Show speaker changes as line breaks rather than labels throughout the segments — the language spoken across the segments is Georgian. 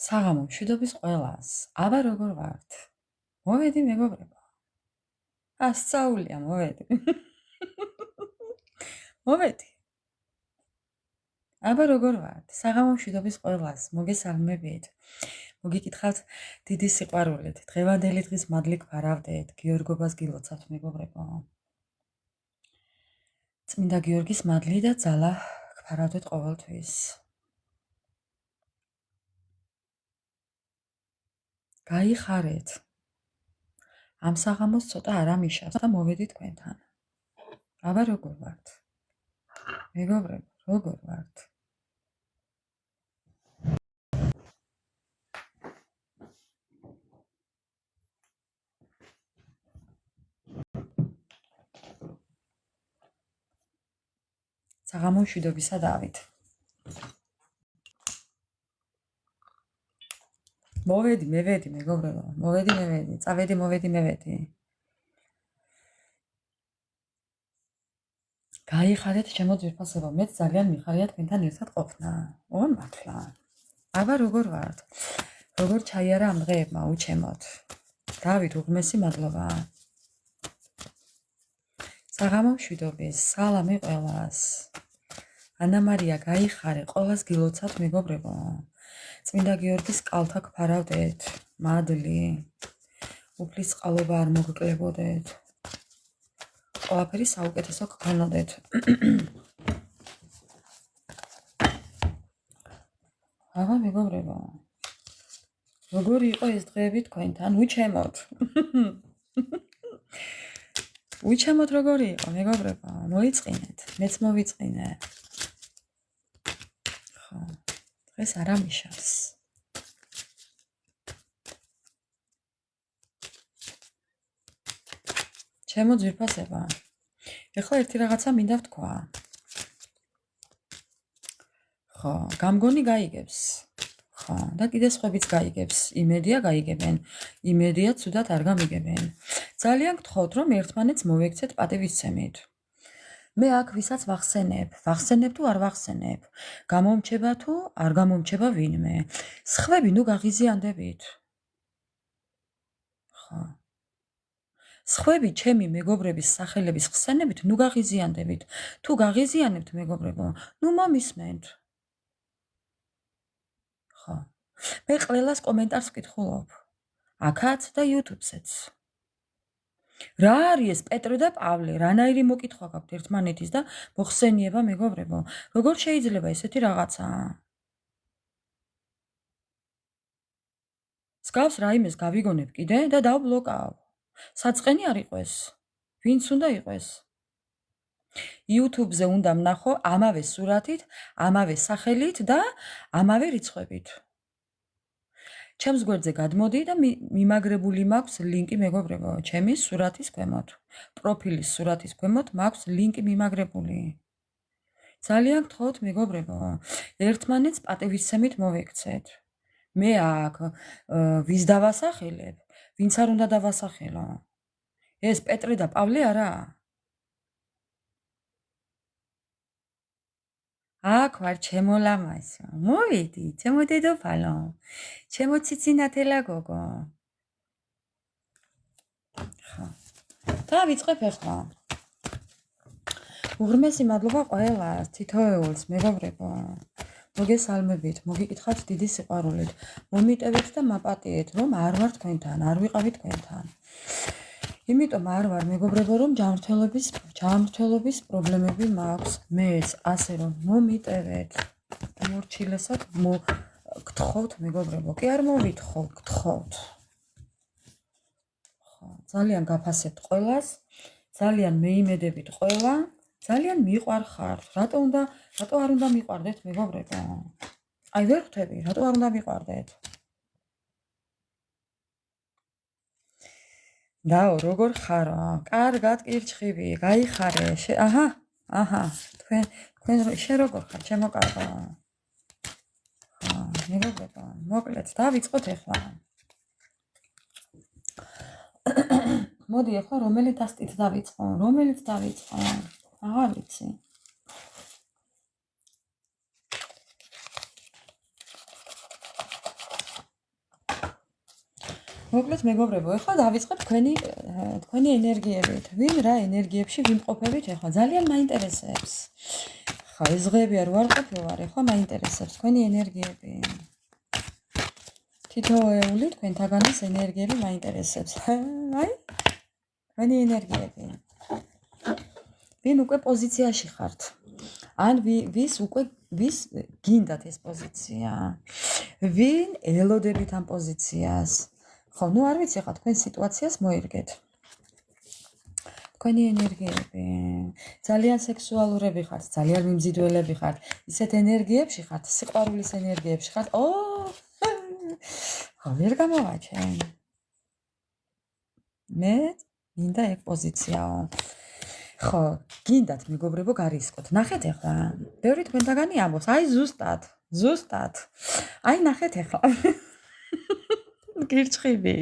საღამო მშვიდობის ყველას. აბა როგორ ვართ? მოვედი მეგობრებო. ასწაულია მოვედი. მოვედი. აბა როგორ ვართ? საღამო მშვიდობის ყველას. მოგესალმებით. მოგიკითხავთ დიდი სიყვარულით. დღევანდელი დღის მადლი გვარავდეთ. გიორგობას გილოცავთ მეგობრებო. წმინდა გიორგის მადლი და ძალა გვარავდეთ ყოველთვის. გაიხარეთ. ამ საღამოს ცოტა არ ამიშავს და მოვედი თქვენთან. აბა როგორ ვართ? მეგობრებო, როგორ ვართ? საღამო მშვიდობისა დავით. მოვედი, მევედი, მეგობრებო, მოვედი, მევედი, წავედი, მოვედი, მევედი. გაიხარეთ ჩემო ძვირფასებო, მეც ძალიან მიხარია თქვენთან ერთად ყოფნა. ოღონ მართლა. აბა როგორ ვართ? როგორ ჩაიარა ამ დღეებმა უჩემოთ? დავით, უღმესი მადლობა. საღამო მშვიდობის, სალამი ყველას. ანა მარია, გაიხარე, ყველას გილოცავთ მეგობრებო. წმინდა გიორგის კალთა გვფარავდეთ, მადლი. უფლის წყალობა არ მოგკლებოდეთ. ყველაფერი საუკეთესო გქონოდეთ. აბა მეგობრებო. როგორი იყო ეს დღეები თქვენთან? უჩემოთ. უჩემოთ როგორი იყო მეგობრებო? მოიწყინეთ, მეც მოვიწყინე. ხო, დღეს არ ამიშავს. ჩემო ძვირფასება. ეხლა ერთი რაღაცა მინდა ვთქვა. ხო, გამგონი გაიგებს. ხო, და კიდე სხვაებიც გაიგებს. იმედია გაიგებენ. იმედია ცუდად არ გამიგებენ. ძალიან გთხოვთ, რომ ერთმანეთს მოვექცეთ პატივისცემით. მე აქ ვისაც ვახსენებ თუ არ ვახსენებ. გამომჩება თუ არ გამომჩება ვინმე. სხვები ნუ გაღიზიანდებით. ხო. სხვები ჩემი მეგობრების სახელების ხსენებით ნუ გაღიზიანდებით. თუ გაღიზიანებთ მეგობრებო, ნუ მომისმენთ. ხო. მე ყველას კომენტარს ვკითხულობ. აქაც და YouTube-სეც. რა არის ეს პეტრე და პავლე? რანაირი მოკითხვა გაქვთ ერთმანეთის და მოხსენიება მეგობრებო? როგორ შეიძლება ესეთი რაღაცა? სკავს რაიმეს გავიგონებ კიდე და დავბლოკავ. საწყენი არ იყოს. ვინც უნდა იყოს? YouTube-ზე უნდა ვნახო ამავე სურათით, ამავე სახელით და ამავე რიცხვებით. ჩემს გვერდზე გადმოდი და მიმაგრებული მაქვს ლინკი მეგობრებო, ჩემი სურათის ქვემოთ. პროფილის სურათის ქვემოთ მაქვს ლინკი მიმაგრებული. ძალიან გთხოვთ მეგობრებო, ერთმანეთს პატივისცემით მოვექცეთ. მე აქ ვის დავასახელებ, ვინც არ უნდა დავასახელო. ეს პეტრე და პავლე არა? აქ ვარ ჩემო ლამაზო. მოვედი, ჩემო დედოფალო. ჩემო ციცინათელა გოგო. ხო. დავიწყებ ახლა. უღრმესი მადლობა ყველას, თითოეულს მეგობრებო. მოგესალმებით, მოგიკითხავთ დიდი სიყვარულით. მომიტევეთ და მაპატიეთ, რომ არ ვარ თქვენთან, არ ვიყავი თქვენთან. იმიტომ არ ვარ მეგობრებო, რომ ჯანმრთელობის პრობლემები მაქვს. მეც ასე რომ მომიტევეთ. მორჩილესად გთხოვთ მეგობრებო, კი არ მოვითხოვ, გთხოვთ. ხო, ძალიან გაფასებთ ყველას, ძალიან მეიმედებით ყველა, ძალიან მიყვარხართ. რატო არ უნდა მიყვარდეთ მეგობრებო? აი ვერ ხვდები, რატო არ უნდა მიყვარდეთ? დაო, როგორ ხარო? კარგად კირჩხიბი, გაიხარე. აჰა, თქვენ შე როგორ ხარ, ჩემო კარგო? ხო, მეგობრებო, მოკლედ დავიწყოთ ახლა. მოდი ახლა რომელი დასტით დავიწყო? რომელიც დავიწყო? აღარ ვიცი. მოკლედ მეგობრებო, ეხლა დავიწყებ თქვენი ენერგიებით. ვინ რა ენერგიებში ვიმყოფებით ეხლა? ძალიან მაინტერესებს. ხა ეს დღეები არ ვარ ყოფილვარ, ეხლა მაინტერესებს თქვენი ენერგიები. თითოეული თქვენთაგანის ენერგიები მაინტერესებს. აი, თქვენი ენერგიები. ვინ უკვე პოზიციაში ხართ? ან ვის გინდათ ეს პოზიცია? ვინ ელოდებით ამ პოზიციას? ხო, ნუ არ ვიცი ხა თქვენ სიტუაციას მოერგეთ. თქვენი ენერგიები. ძალიან სექსუალურები ხართ, ძალიან მიმზიდველები ხართ. ისეთ ენერგიებში ხართ, სიყვარულის ენერგიებში ხართ. ხო, ვერ გამოვაჩენ. მე მინდა ეგ პოზიციაო. ხო, გინდათ მეგობრებო გარისკოთ. ნახეთ ახლა. ბევრი თქვენთაგანი ამბობს, აი ზუსტად. აი ნახეთ ახლა. გირჩხიბი.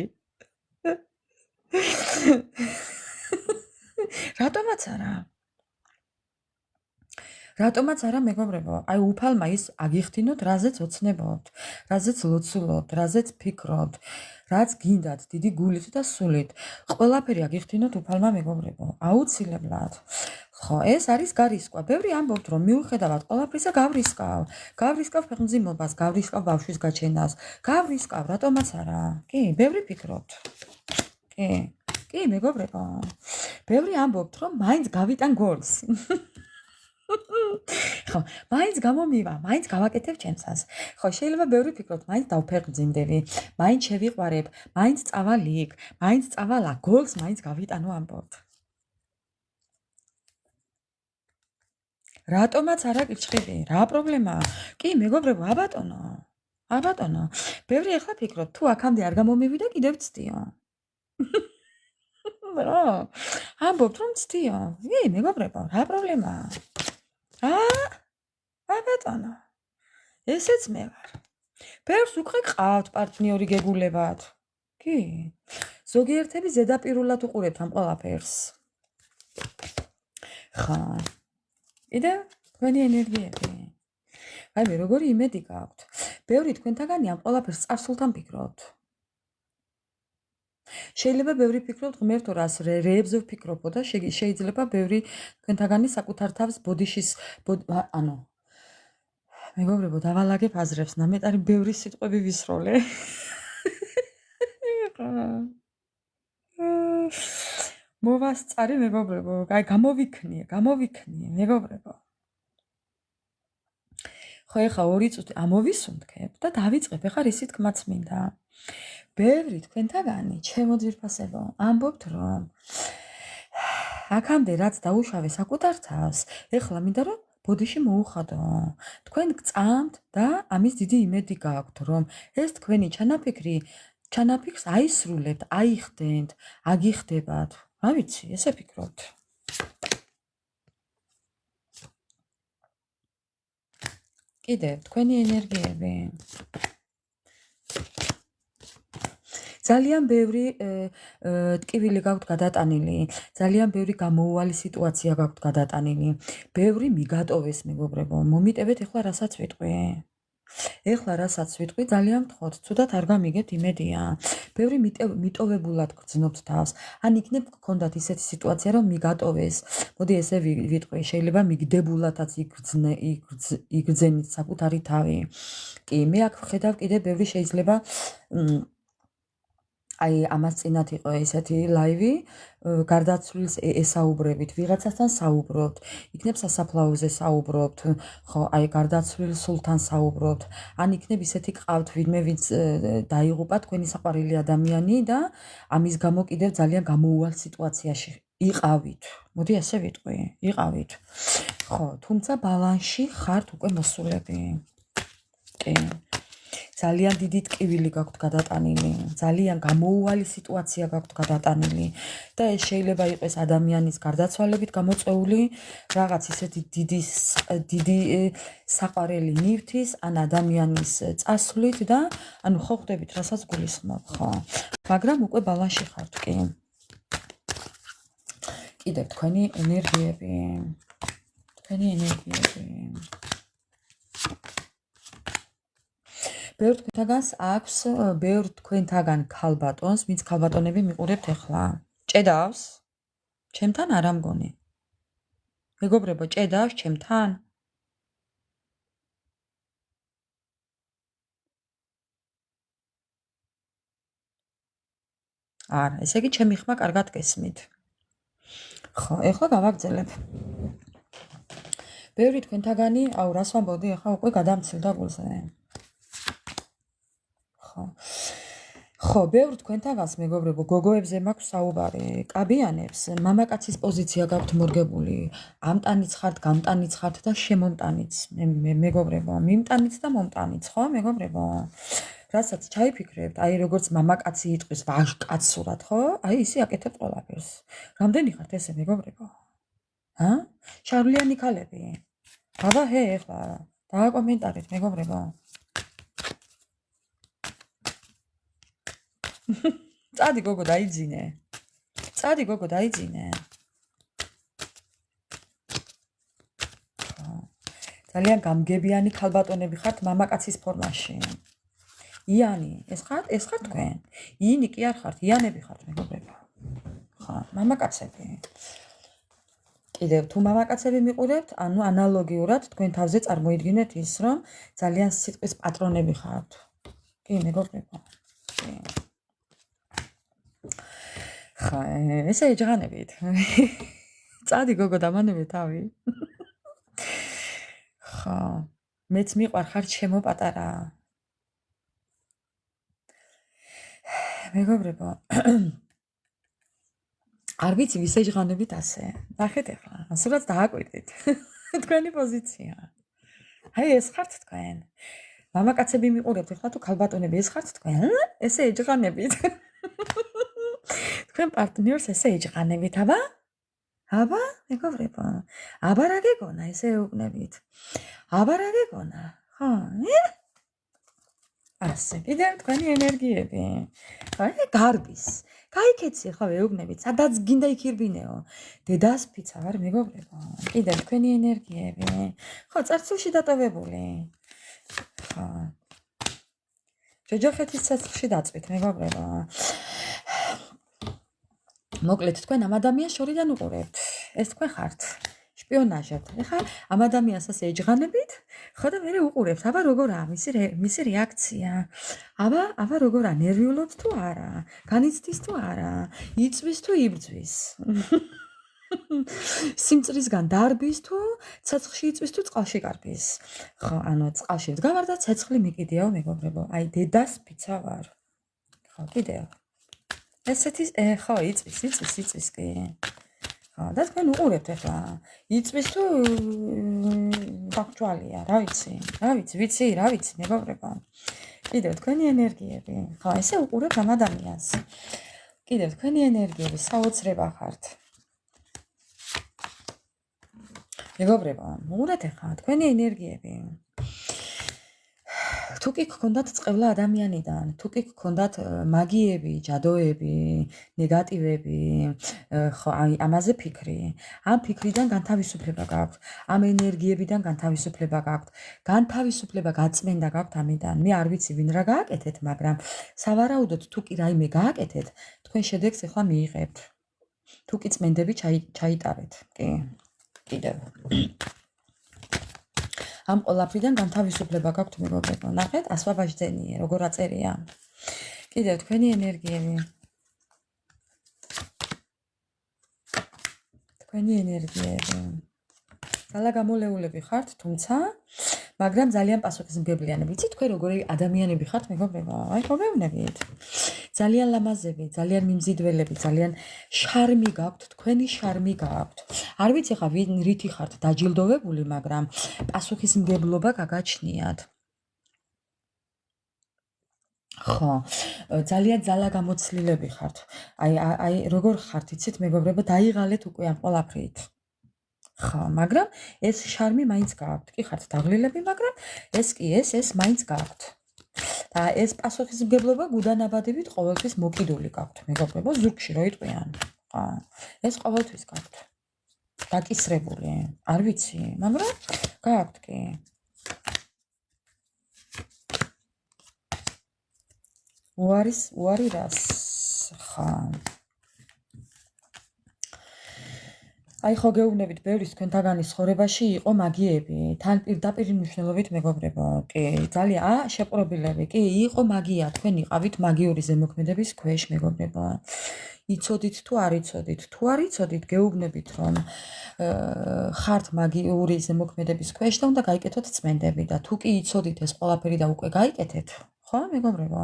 რატომაც არა მეგობრებო, აი უფალმა ის აგიხთინოთ, რაზეც ოცნებობთ, რაზეც ლოცულობთ, რაზეც ფიქრობთ, რაც გინდათ დიდი გულით და სულით. ყველაფერი აგიხთინოთ უფალმა მეგობრებო, აუცილებლად. ხო, ეს არის გარისკვა. ბევრი ამბობთ, რომ მიუხედავად ყველაფრისა გავრისკავ ფეხმძიმობას, გავრისკავ ბავშვის გაჩენას, გავრისკავ, რატომაც არა. კი, ბევრი ფიქრობთ. კი, მეგობრებო. ბევრი ამბობთ, რომ მაინც გავიტან გოლს. ხო, მაინც გამომივა, მაინც გავაკეთებ ჩემსას. ხო, შეიძლება ბევრი ფიქრობთ, მაინც დავფეხმძიმდები, მაინც შევიყვარებ, მაინც წავალ იქ, მაინც წავალ აქ, გოლს მაინც გავიტანო ამბობთ. რატომაც არა გიჩხები? რა პრობლემაა? კი, მეგობრებო, აბატონო. ბევრი ახლა ფიქრობთ, თუ აქამდე არ გამომივიდა, კიდევ ცდიო. რა? ამბობთ, რომ ცდიო. კი, მეგობრებო, რა პრობლემაა? აბატონო. ესეც მე ვარ. ბევრს უკვე ყავთ პარტნიორი გეგულებათ. კი. ზოგიერთები ზედაპირულად უყურებთ ამ ყველაფერს. ხა. კიდე თქვენი ენერგიები. აი მე როგორი იმედი გაქვთ. ბევრი თქვენთაგანი ამ ყველაფერს წარსულთან ფიქრობთ. შეიძლება ბევრი ფიქრობთ ღმერთო რას რეებზე ვფიქრობო და შეიძლება ბევრი თქვენთაგანი საკუთარ თავს ბოდიშის ანუ მეგობრებო დავალაგებ აზრებს, ნამეტარი ბევრი სიტყვები ვისროლე. მოვასწარი მეგობრებო, აი გამოვიქნიე, მეგობრებო. ხო, ეხა 2 წუთი ამოვისუნთქებ და დავიწყებ, ეხა რისი თქმაც მინდა. ბევრი თქვენთაგანი, ჩემო ძვირფასებო, ამბობთ, რომ აქამდე რაც დაუშავე საკუთარ თავს, ეხლა მინდა რომ ბოდიში მოუხადო. თქვენ გწამთ და ამის დიდი იმედი გაქვთ, რომ ეს თქვენი ჩანაფიქრს აისრულებთ, აიხდენთ, აგიხდებათ. რა ვიცი, ესე ფიქრობთ. კიდევ თქვენი ენერგიები. ძალიან ბევრი ტკივილი გაქვთ გადატანილი, ძალიან ბევრი გამოუვალი სიტუაცია გაქვთ გადატანილი, ბევრი მიგატოვეს მეგობრებო, მომიტევეთ ეხლა რასაც ვიტყვი, ძალიან გთხოვთ, ცუდად არ გამიგეთ იმედია. ბევრი მიტოვებულად გრძნობთ თავს, ან იქნებ გქონდათ ისეთი სიტუაცია, რომ მიგატოვეს. მოდი ესე ვიტყვი, შეიძლება მიგდებულადაც იგრძენით საკუთარი თავი. კი, მე აქ ვხედავ კიდე ბევრი შეიძლება აი ამას წინათ იყო ესეთი ლაივი, გარდაცვლილის ესაუბრებით, ვიღაცასთან საუბრობთ, იქნებ სასაფლაოზე საუბრობთ, ხო, აი გარდაცვლილ სულთან საუბრობთ, ან იქნებ ისეთი ყავთ ვინმე ვინც დაიღუპა თქვენი საყვარელი ადამიანი და ამის გამო კიდევ ძალიან გამოუვალ სიტუაციაში იყავით. მოდი ასე ვიტყვი, იყავით. ხო, თუმცა ბალანსში ხართ უკვე მოსულები. კი. ძალიან დიდი ტკივილი გაქვთ გადატანილი, ძალიან გამოუვალი სიტუაცია გაქვთ გადატანილი და ეს შეიძლება იყოს ადამიანის გარდაცვალებით გამოწვეული, რაღაც ისეთი დიდი საყვარელი ნივთის ან ადამიანის წასვლით და ანუ ხო ხვდებით, რასაც გულისხმობ, ხო. მაგრამ უკვე ბალანსში ხართ, კი. კიდევ თქვენი ენერგიები. ბევრ თქვენთაგანს აქვს, ბევრ თქვენთაგან ქალბატონს, ვინც ქალბატონები მიყურებთ ახლა. ჭედავს? ჩემთან არ ამგონი. მეგობრებო, ჭედავს ჩემთან? არა, ესე იგი ჩემი ხმა კარგად გესმით. ხო, ეხლა გავაგრძელებ. ბევრი თქვენთაგანი, აუ, რას ვამბობდი, ახლა უკვე გადამცილდა გულზე. ხო, ბევრ თქვენთაგანს მეგობრებო, გოგოებზე მაქვს საუბარი. კაბიანებს მამაკაცის პოზიცია გაქვთ მორგებული. ამტანიც ხართ, გამტანიც ხართ და შემომტანიც, მეგობრებო, მიმტანიც და მომტანიც, ხო, მეგობრებო? რასაც ჩაიფიქრებთ, აი როგორც მამაკაცი იტყვის ვაჟკაცურად, ხო? აი ისე აკეთებთ ყველაფერს. რამდენი ხართ ესე, მეგობრებო? შარლიანი ქალები. აბა ჰე, ეხლა დააკომენტარეთ, მეგობრებო. წადი გოგო დაიძინე. წადი გოგო დაიძინე. ძალიან გამგებიანი ქალბატონები ხართ მამაკაცის ფორმაში. იანი, ეს ხართ თქვენ? იანი კი არ ხართ, იანები ხართ, მეგობრებო. ხო, მამაკაცები. კიდევ თუ მამაკაცები მიყურებთ, ანუ ანალოგიურად თქვენ თავზე წარმოიდგინეთ ის, რომ ძალიან სიტყვის პატრონები ხართ. კი, მეგობრებო. კი. ხა, ესე ეჯღანებით. წადი გოგო დამანებე თავი. ხა, მეც მიყვარ ხარ ჩემო პატარა. მეგობრებო. არ ვიცი ვის ეჯღანებით ასე. ნახეთ ახლა, ასურაც დააკვირდით. თქვენი პოზიცია. აი ეს ხართ თქვენ. მამაკაცები მიყურებთ ახლა თუ ქალბატონები ეს ხართ თქვენ? ესე ეჯღანებით. თქვენ პარტნიორს ესე ეჯღანებით, აბა? აბა, მეგობრებო. აბა რა გეგონა ესე ეუბნებით? აბა რა გეგონა? ხო, ასე, კიდევ თქვენი ენერგიები. აი, გარბის. გაიქეცი ხა ეუბნებით, სადაც გინდა იქირბინეო. დედას ფიცა ვარ, მეგობრებო. კიდევ თქვენი ენერგიები. ხო, წარსულში დატოვებული. ხო. ჯოჯოხეთის ცეცხლში დაწვით, მეგობრებო. მოკლედ თქვენ ამ ადამიანს შორიდან უყურებთ. ეს თქვენ ხართ. შპიონაჟებთ. ეხლა ამ ადამიანს ასე ეჯღანებით, ხო და მე უყურებთ. აბა როგორაა მისი რეაქცია? აბა როგორაა ნერვიულობთ თუ არა? განიცდის თუ არა? იწვის თუ იბრძვის? სიმწრისგან დარბის თუ ცეცხლში იწვის თუ წყალში კარბის? ხო, ანუ წყალში ვდგავარ და ცეცხლი მიკიდიაო, მეგობრებო. აი დედას ფიცა ვარ. ხო, კიდევ. ესეთი ხო, იწვის კი. და თქვენ უყურებთ ახლა იწვის თუ ბაქჭვალია, რა ვიცი, მეგობრებო. კიდევ თქვენი ენერგიები. ხო, ესე უყურებთ ამ ადამიანს. კიდევ თქვენი ენერგიები საოცრება ხართ. მეგობრებო, უყურეთ ახლა თქვენი ენერგიები. თუ კი გქონდათ წყევლა ადამიანიდან, თუ კი გქონდათ მაგიები, ჯადოები, ნეგატივები, ხო, აი ამაზე ფიქრი. ამ ფიქრიდან განთავისუფლება გაქვთ, ამ ენერგიებიდან განთავისუფლება გაქვთ, განთავისუფლება გაწმენდა გაქვთ ამიდან. მე არ ვიცი ვინ რა გააკეთეთ, მაგრამ სავარაუდოდ თუ კი რაიმე გააკეთეთ, თქვენ შედეგს ახლა მიიღებთ. თუ კი წმენდები ჩაიტარეთ, კი. კიდევ ამ ყოლაფრიდან განთავისუფლება გაქვთ, მეგობრებო. ნახეთ, ასვაბაჟდენიე, როგორ აწერია. კიდევ თქვენი ენერგიები. თქვენი ენერგიები. ძალა გამოლეულები ხართ, თუმცა, მაგრამ ძალიან პასუხისმგებლიანები. იცით თქვენ როგორი ადამიანები ხართ, მეგობრებო? აი, მოგეუბნებით. ძალიან ლამაზები, ძალიან მიმზიდველები, ძალიან შარმი გაქვთ, თქვენი შარმი გაქვთ. არ ვიცი ხა რითი ხართ დაჯილდოვებული, მაგრამ პასუხისმგებლობა გაგაჩნიათ. ხო, ძალიან ძალა გამოცლილები ხართ. აი როგორ ხართ, იცით, მეგობრებო, დაიღალეთ უკვე ამ ყოლაფრით. ხო, მაგრამ ეს შარმი მაინც გაქვთ. კი ხართ დაღლილები, მაგრამ ეს მაინც გაქვთ. და ეს პასუხისმგებლობა გუდანაბადებით ყოველთვის მოკიდული გაქვთ, მეგობრებო, ზურგში რო იტყვიან. ხო, ეს ყოველთვის გაქვთ. დაკისრებული, არ ვიცი, მაგრამ გაქვთ კი. უარი რას? ხა. აი ხო გეუბნებით, ბევრის თქვენთაგანის ცხოვრებაში იყო მაგიები, თან პირდაპირ მნიშვნელობით მეგობრებო. კი, ძალიან შეპყრობილები. კი, იყო მაგია, თქვენ იყავით მაგიური ზემოქმედების ქვეშ, მეგობრებო. იცოდით თუ არ იცოდით? თუ არ იცოდით, გეუბნებით, რომ ხართ მაგიური ზემოქმედების ქვეშ და უნდა გაიკეთოთ წმენდები და თუ კი იცოდით ეს ყველაფერი და უკვე გაიკეთეთ, ხო, მეგობრებო?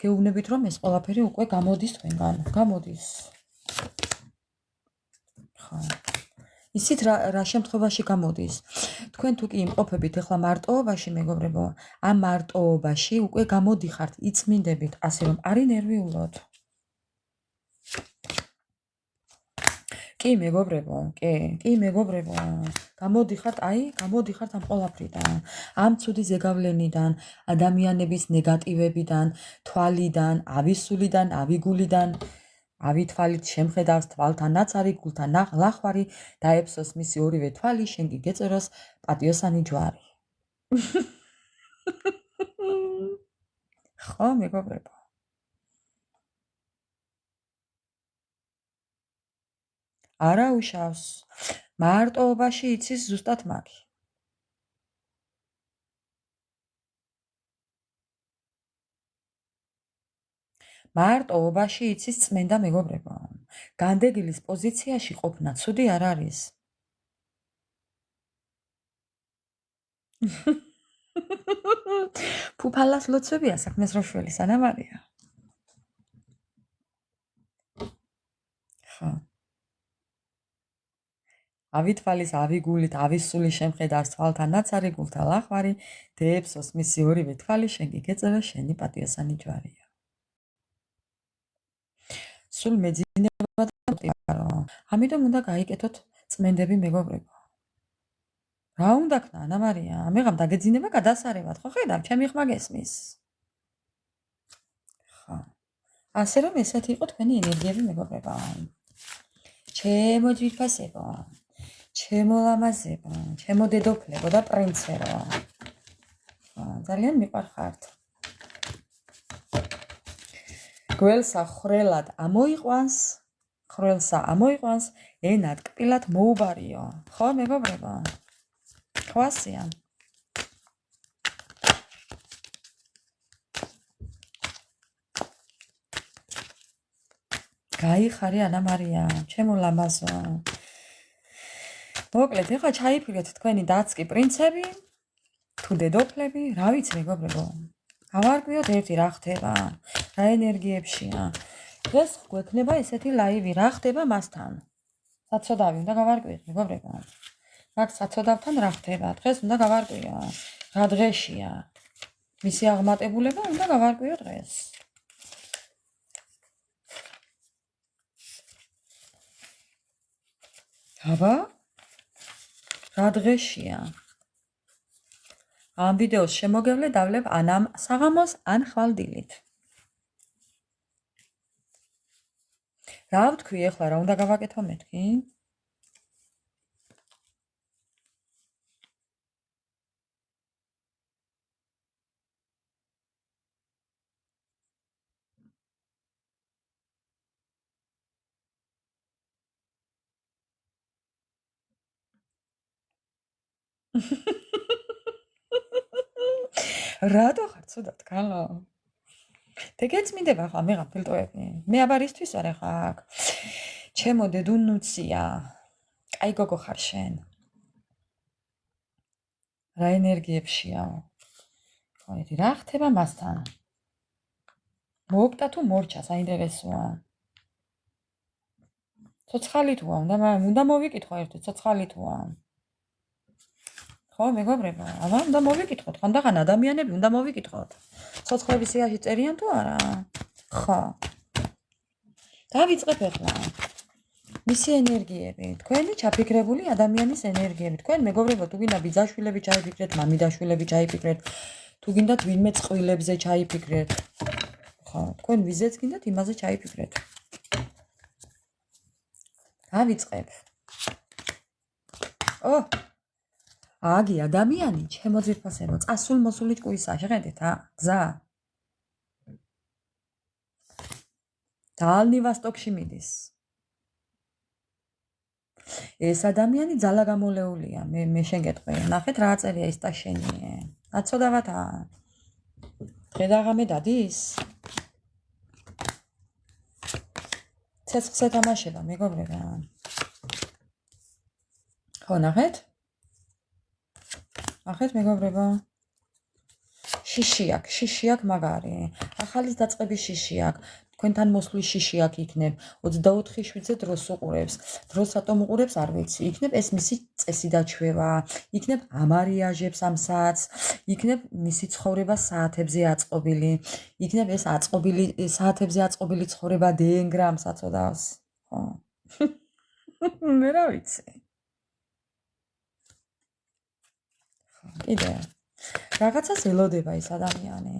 გეუბნებით, რომ ეს ყველაფერი უკვე გამოდის თქვენგან, გამოდის. ხო. ისიც რა შემთხვევაში გამოდის. თქვენ თუ კი იმყოფებით ახლა მარტოობაში, მეგობრებო, ამ მარტოობაში უკვე გამოდიხართ, იწმინდებით, ასე რომ არი ნერვიულოთ. კი, მეგობრებო, კი, მეგობრებო, გამოდიხართ ამ ყველაფრიდან, ამ ცუდი ზეგავლენიდან, ადამიანების ნეგატივებიდან, თვალიდან, ავისულიდან, ავიგულიდან, ავითვალით შემხედავს თვალთან ნაცარი, გულთან ლახვარი, დაეფსოს მისი ორივე თვალი, შენ კი გეწეროს პატიოსანი ჯვარი. ხო, მეგობრებო. არა უშავს. მარტოობაში იცის ზუსტად მაგი. მარტოობაში იცის წმენდა, მეგობრებო. განდეგილის პოზიციაში ყოფნა ცუდი არ არის. ფუფალას ლოცვებია საქმეს რო შველი სანამ არია. ხო. ავითვალის, ავიგულით, ავისული შემხედავს თვალთან ნაცარი, გულთან ლახვარი, დაეფსოს მისი ორივე თვალი, შენ კი გეწეროს შენი პატიოსანი ჯვარია. სულ მეძინება და მოტივარო. ამიტომ უნდა გაიკეთოთ წმენდები, მეგობრებო. რა უნდა ქნა, ანა მარია? მეგამ დაგეძინება გადასარევად, ხო ხედავ, ჩემი ხმა გესმის. ხო. ასე რომ ესეთი იყო თქვენი ენერგიები, მეგობრებო. ჩემო ძვირფასებო, ჩემო ლამაზებო, ჩემო დედოფლებო და პრინცერო. ხო, ძალიან მიყვარხართ. გველსა ხრელად ამოიყვანს, ენად კპილად მოუბარიო. ხო, მეგობრებო? ხო ასეა. გაიხარე ანა მარია, ჩემო ლამაზო. მოკლედ, ეხლა ჩაიფიქრეთ თქვენი დაცკი პრინცები, თუ დედოფლები, რა ვიცი, მეგობრებო. გავარკვიოთ ერთი რა ხდება, რა ენერგიებშია. დღეს გვექნება ესეთი ლაივი, რა ხდება მასთან. საცოდავი უნდა გავარკვიოთ, მეგობრებო. მაგ საცოდავთან რა ხდება, დღეს უნდა გავარკვიო. რა დღეშია. მისი აღმატებულება უნდა გავარკვიო დღეს. აბა? რა დღეშია. ამ ვიდეოს შემოგევლე დავლებ ან ამ საღამოს, ან ხვალდილით. რა ვთქვი ახლა, რა უნდა გავაკეთო მეთქი? რატო ხარ ცუდად კალო? დეგეწმინდება ხა მეღა ფილტოები. მე აბარ ისთვის ვარ ხა აქ. ჩემო დედუნუცია. კაი გოგო ხარ შენ. რა ენერგიებშია? ხოიდი რა ხდება მასთან? მოუკტა თუ მორჩა, საინტერესოა. ცოცხალი თუა, უნდა მოვიკითხო ერთი ცოცხალი თუა. ხო, მეგობრებო, აბა უნდა მოვიკითხოთ, ხანდახან ადამიანები უნდა მოვიკითხოთ. ცოცხლების სიაში წერიან თუ არა? ხო. დავიწყებ ახლა. მისი ენერგიები, თქვენი ჩაფიქრებული ადამიანის ენერგიები. თქვენ მეგობრებო, თუ გინდა ბიძაშვილები ჩაიფიქრეთ, მამიდაშვილები ჩაიფიქრეთ, თუ გინდათ ვინმე წყვილებზე ჩაიფიქრეთ. ხო, თქვენ ვიზეც გინდათ იმაზე ჩაიფიქრეთ. დავიწყებ. აგი ადამიანი, ჩემო ძვირფასებო, წასულ მოსული ჭკუისა, შეხედეთ, გზა. დალნი ვასტოკში მიდის. ეს ადამიანი ძალა გამოლეულია. მე შენ გეტყვია. ნახეთ რა წერია ის ტაშენიე. გაცოდავათა. დღე-დაღამე დადის? ცეცხლზე თამაშება, მეგობრებო. ხო, ნახეთ? ნახეთ, მეგობრებო. შიში აქვს მაგარი. ახალის დაწყების შიში აქვს. თქვენთან მოსვლის შიში აქვს იქნებ 24/7-ზე დროს უყურებს. დროს რატომ უყურებს არ ვიცი. იქნებ ეს მისი წესი დაჩვევა. იქნებ ამარიაჟებს ამ საათს. იქნებ მისი ცხოვრება საათებზე აწყობილი. იქნებ ეს აწყობილი საათებზე აწყობილი ცხოვრება დენგრამ საწოდავს. ხო. მე რა ვიცი. კიდე რაღაცას ელოდება ეს ადამიანი.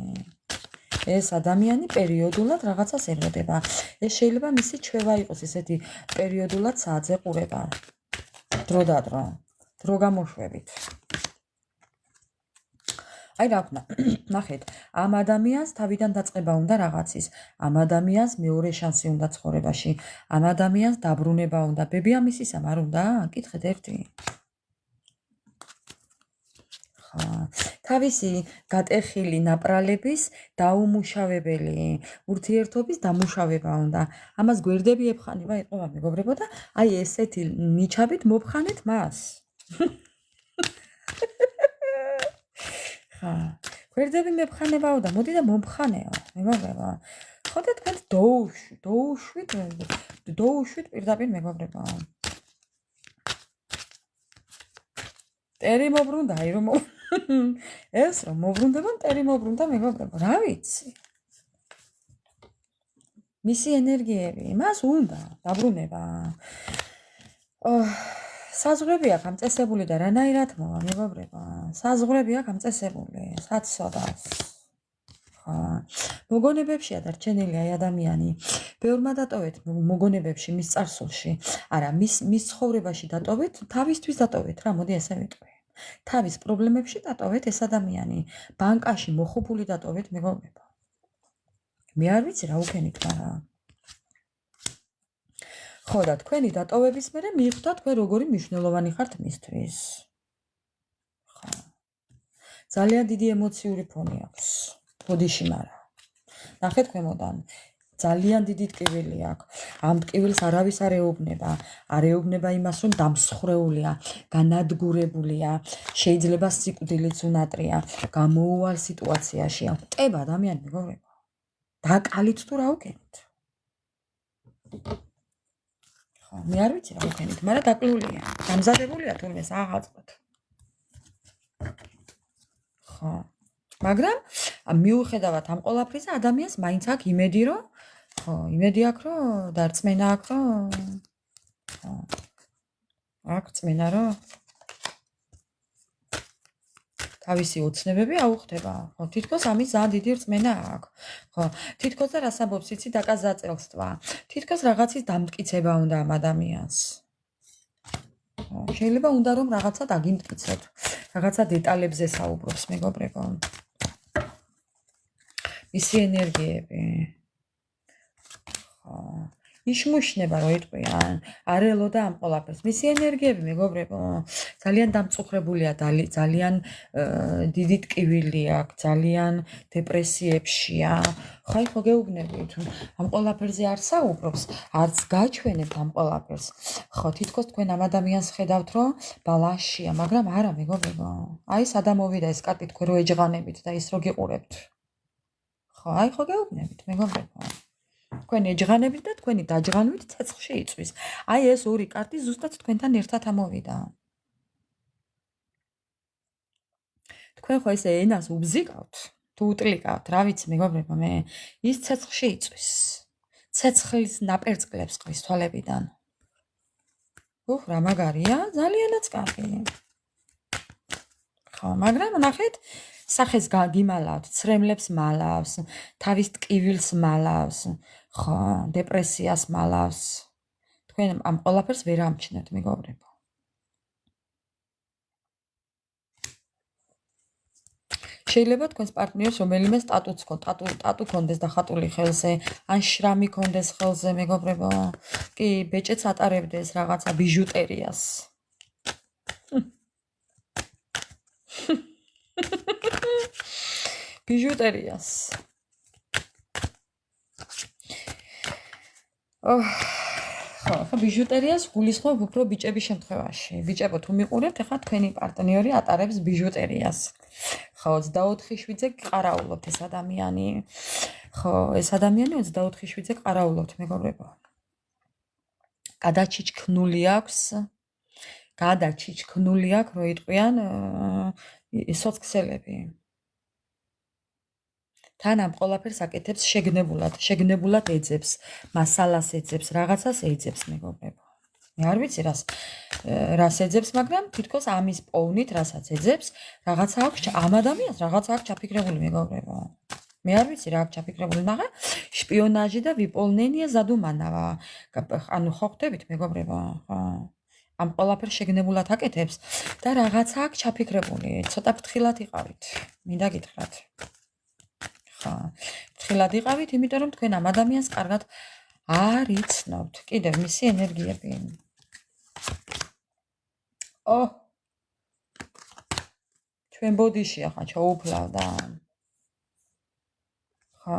ეს ადამიანი პერიოდულად რაღაცას ელოდება. ეს შეიძლება მისი ჩვევა იყოს ესეთი პერიოდულად საათზე ყურება. დრო და დრო. დრო გამოშვებით. აი რა ვქნა. ნახეთ, ამ ადამიანს თავიდან დაწყება უნდა რაღაცის. ამ ადამიანს მეორე შანსი უნდა ცხოვრებაში. ამ ადამიანს დაბრუნება უნდა. ბები ამისისამ არ უნდა? კითხეთ ერთი. თავისი გატეხილი ნაპრალების დაუმუშავებელი ურთიერთობის დამუშავება უნდა. ამას გვერდები ეფხანება იყვება მეგობრებო და აი ესეთი ნიჩაბით მოფხანეთ მას. ხა, გვერდები მეფხანებაო და მოდი და მომხანეო, მეგობრებო. ხოდა თქვენ დოუშვით პირდაპირ მეგობრებო. ტერი მობრუნდა, აი რომ ეს რომ მობრუნდება, ტერი მობრუნდა მეგობრებო, რა ვიცი. მისი ენერგიები, მას უნდა დაბრუნება. საზღვრები აქვს ამწესებული და რანაირად მოვა მეგობრებო. საზღვრები აქვს ამწესებული, საცოდავს. მოგონებებშია დარჩენილი აი ადამიანი. ბევრმა დატოვეთ მოგონებებში მის წარსულში. არა, მის ცხოვრებაში დატოვეთ, თავისთვის დატოვეთ რა, მოდი ესე ვიტყვი. თავის პრობლემებში დატოვეთ ეს ადამიანი. ბანკაში მოხუპული დატოვეთ მეგობრებო. მე არ ვიცი რა უქენით, მაგრამ ხო და თქვენი დატოვების მერე მიხვდა თქვენ როგორი მნიშვნელოვანი ხართ მისთვის. ხო. ძალიან დიდი ემოციური ფონი აქვს. ბოდიში მარა. ნახეთ ქვემოდან. ძალიან დიდი ტკივილი აქვს. ამ ტკივილს არავის არ ეუბნება. არ ეუბნება იმას, რომ დამსხრეულია, განადგურებულია, შეიძლება სიკვდილიც უნატრია, გამოუვალ სიტუაციაშია. ტება ადამიანი მეგობრებო. დაკალით თუ რა უქენით. ხო, მე არ ვიცი რა უქენით, მაგრამ დაკლულია. გამზადებულია თურმე სააღალწლოდ. ხო. მაგრამ მიუხედავად ამ ყველაფრისა ადამიანს მაინც აქვს იმედი, რომ ხო, იმედი აქვს, რომ დარწმენა აქვს, რომ ხო. აქვს წმენა, რომ თავისი ოცნებები აუხდება. ხო, თითქოს ამის ძალიან დიდი რწმენა აქვს. ხო, თითქოს და რას ამბობს, იცი დაკაზაწელსტვა. თითქოს რაღაცის დამტკიცება უნდა ამ ადამიანს. ხო, შეიძლება უნდა რომ რაღაცა დაგიმტკიცოთ. რაღაცა დეტალებზე საუბრობს მეგობრებო. მისი ენერგიები. ხო. იშმუშნება რო იტყვიან, არ ელოდა ამ ყველაფერს. მისი ენერგიები მეგობრებო, ძალიან დამწუხრებულია, ძალიან დიდი ტკივილი აქვს, ძალიან დეპრესიებშია. ხო, ხო გეუბნებით, ამ ყველაფერზე არ საუბრობს, არც გაჩვენებთ ამ ყველაფერს. ხო, თითქოს თქვენ ამ ადამიანს ხედავთ, რომ ბალანსშია, მაგრამ არა მეგობრებო. აი ეს ადამოვიდა ეს კარტი თქვენ რო ეჯღანებით და ის რო გიყურებთ. ხო, აი ხო გეუბნებით მეგობრებო. თქვენ ეჯღანებით და თქვენი დაჯღანვით ცეცხლში იწვის. აი ეს ორი კარტი ზუსტად თქვენთან ერთად ამოვიდა. თქვენ ხო ესე ენას უბზიკავთ, თუ უტლიკავთ, რა ვიცი მეგობრებო, მე ის ცეცხლში იწვის. ცეცხლის ნაპერწკლებს ყრის თვალებიდან. უх, რა მაგარია, ძალიანაც კარგი. ხო, მაგრამ ნახეთ, სახეს გიმალავთ, ცრემლებს მალავს, თავის ტკივილს მალავს, ხო, დეპრესიას მალავს. თქვენ ამ ყველაფერს ვერ ამჩნევთ, მეგობრებო. შეიძლება თქვენს პარტნიორს რომელიმე სტატუ კონდეს დახატული ხელზე, ან შრამი კონდეს ხელზე, მეგობრებო. კი, ბეჭედს ატარებდეს რაღაცა ბიჟუტერიას. ბიჟუტერიას. ხო, ბიჟუტერიას გულისხმობ უფრო ბიჭების შემთხვევაში. ბიჭებო, თუ მიყურებთ, ახლა თქვენი პარტნიორი ატარებს ბიჟუტერიას. ხო, 24 შვიდზე ყარაულობთ ეს ადამიანი. ხო, ეს ადამიანი 24 შვიდზე ყარაულობთ, მეგობრებო. გადაჩიჩქნული აქვს, რო იტყვიან სოციქსელები. თან ამ ყველაფერს აკეთებს შეგნებულად ეძებს, მასალას ეძებს, რაღაცას ეძებს, მეგობრებო. მე არ ვიცი რას ეძებს, მაგრამ თითქოს ამის პოვნით რასაც ეძებს, რაღაცა აქვს ამ ადამიანს, რაღაცა აქვს ჩაფიქრებული, მეგობრებო. მე არ ვიცი რა აქვს ჩაფიქრებული, მაგრამ შპიონაჟი და ვიპოლნენია ზადუმანავა. ანუ ხო ხვდებით, მეგობრებო, ხო. ამ ყველაფერს შეგნებულად აკეთებს და რაღაცა აქვს ჩაფიქრებული. ცოტა ფრთხილად იყავით. მინდა გითხრათ. ხო, ფრთხილად იყავით, იმიტომ რომ თქვენ ამ ადამიანს კარგად არ იცნობთ. კიდევ მისი ენერგიები. ჩვენ ბოდიში ახლა ჩაუფლავდა. ხო,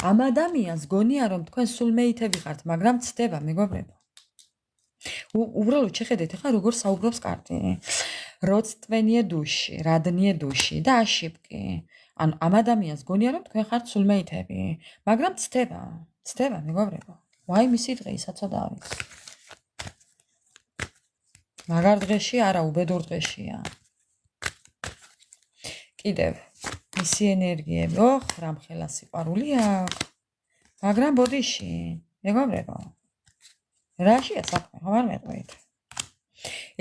ამ ადამიანს გონია რომ თქვენ სულმეითები ხართ, მაგრამ ცდება, მეგობრებო. უბრალოდ შეხედეთ ახლა როგორ საუბრობს კარტი. როცტვენიე დუში, რადნიე დუში და აშიპკი. ანუ ამ ადამიანს გონია რომ თქვენ ხართ სულმეითები, მაგრამ ცდება, მეგობრებო. ვაი მისი დღე საცოდავი. მაგარ დღეში არა, უბედურ დღეშია. კიდევ მისი ენერგიები, რამხელა სიყვარული აქვს, მაგრამ ბოდიში, მეგობრებო. რაშია საქმე, ხო არ მეტყვით.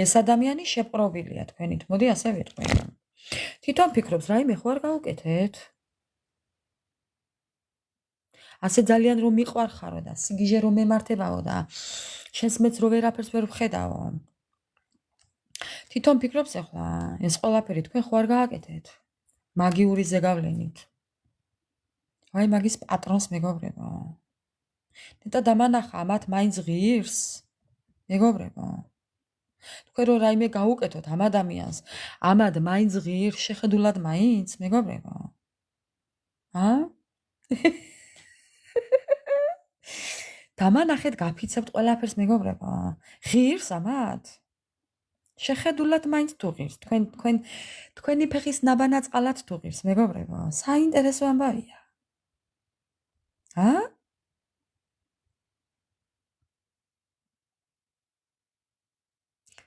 ეს ადამიანი შეპყრობილია თქვენით, მოდი ასე ვიტყვი. თვითონ ფიქრობს, რაიმე ხო არ გაუკეთეთ? ასე ძალიან რომ მიყვარხარო და სიგიჟე რომ მემართებაო და შენს მეც რო ვერაფერს ვერ ვხედავო. თვითონ ფიქრობს ახლა, ეს ყველაფერი თქვენ ხო არ გააკეთეთ? მაგიური ზეგავლენით. აი მაგის პატრონს, მეგობრებო. და დამანახა, ამათ მაინც ღირს, მეგობრებო. თქვენ რო რაიმე გაუკეთოთ ამ ადამიანს, ამად მაინც ღირს, შეხედულად მაინც, მეგობრებო. დამანახეთ, გაფიცებთ ყველაფერს, მეგობრებო. ღირს ამათ? შეხედულად მაინც თუ ღირს, თქვენი ფეხის ნაბანაწყალად თუ ღირს, მეგობრებო. საინტერესო ამბავია.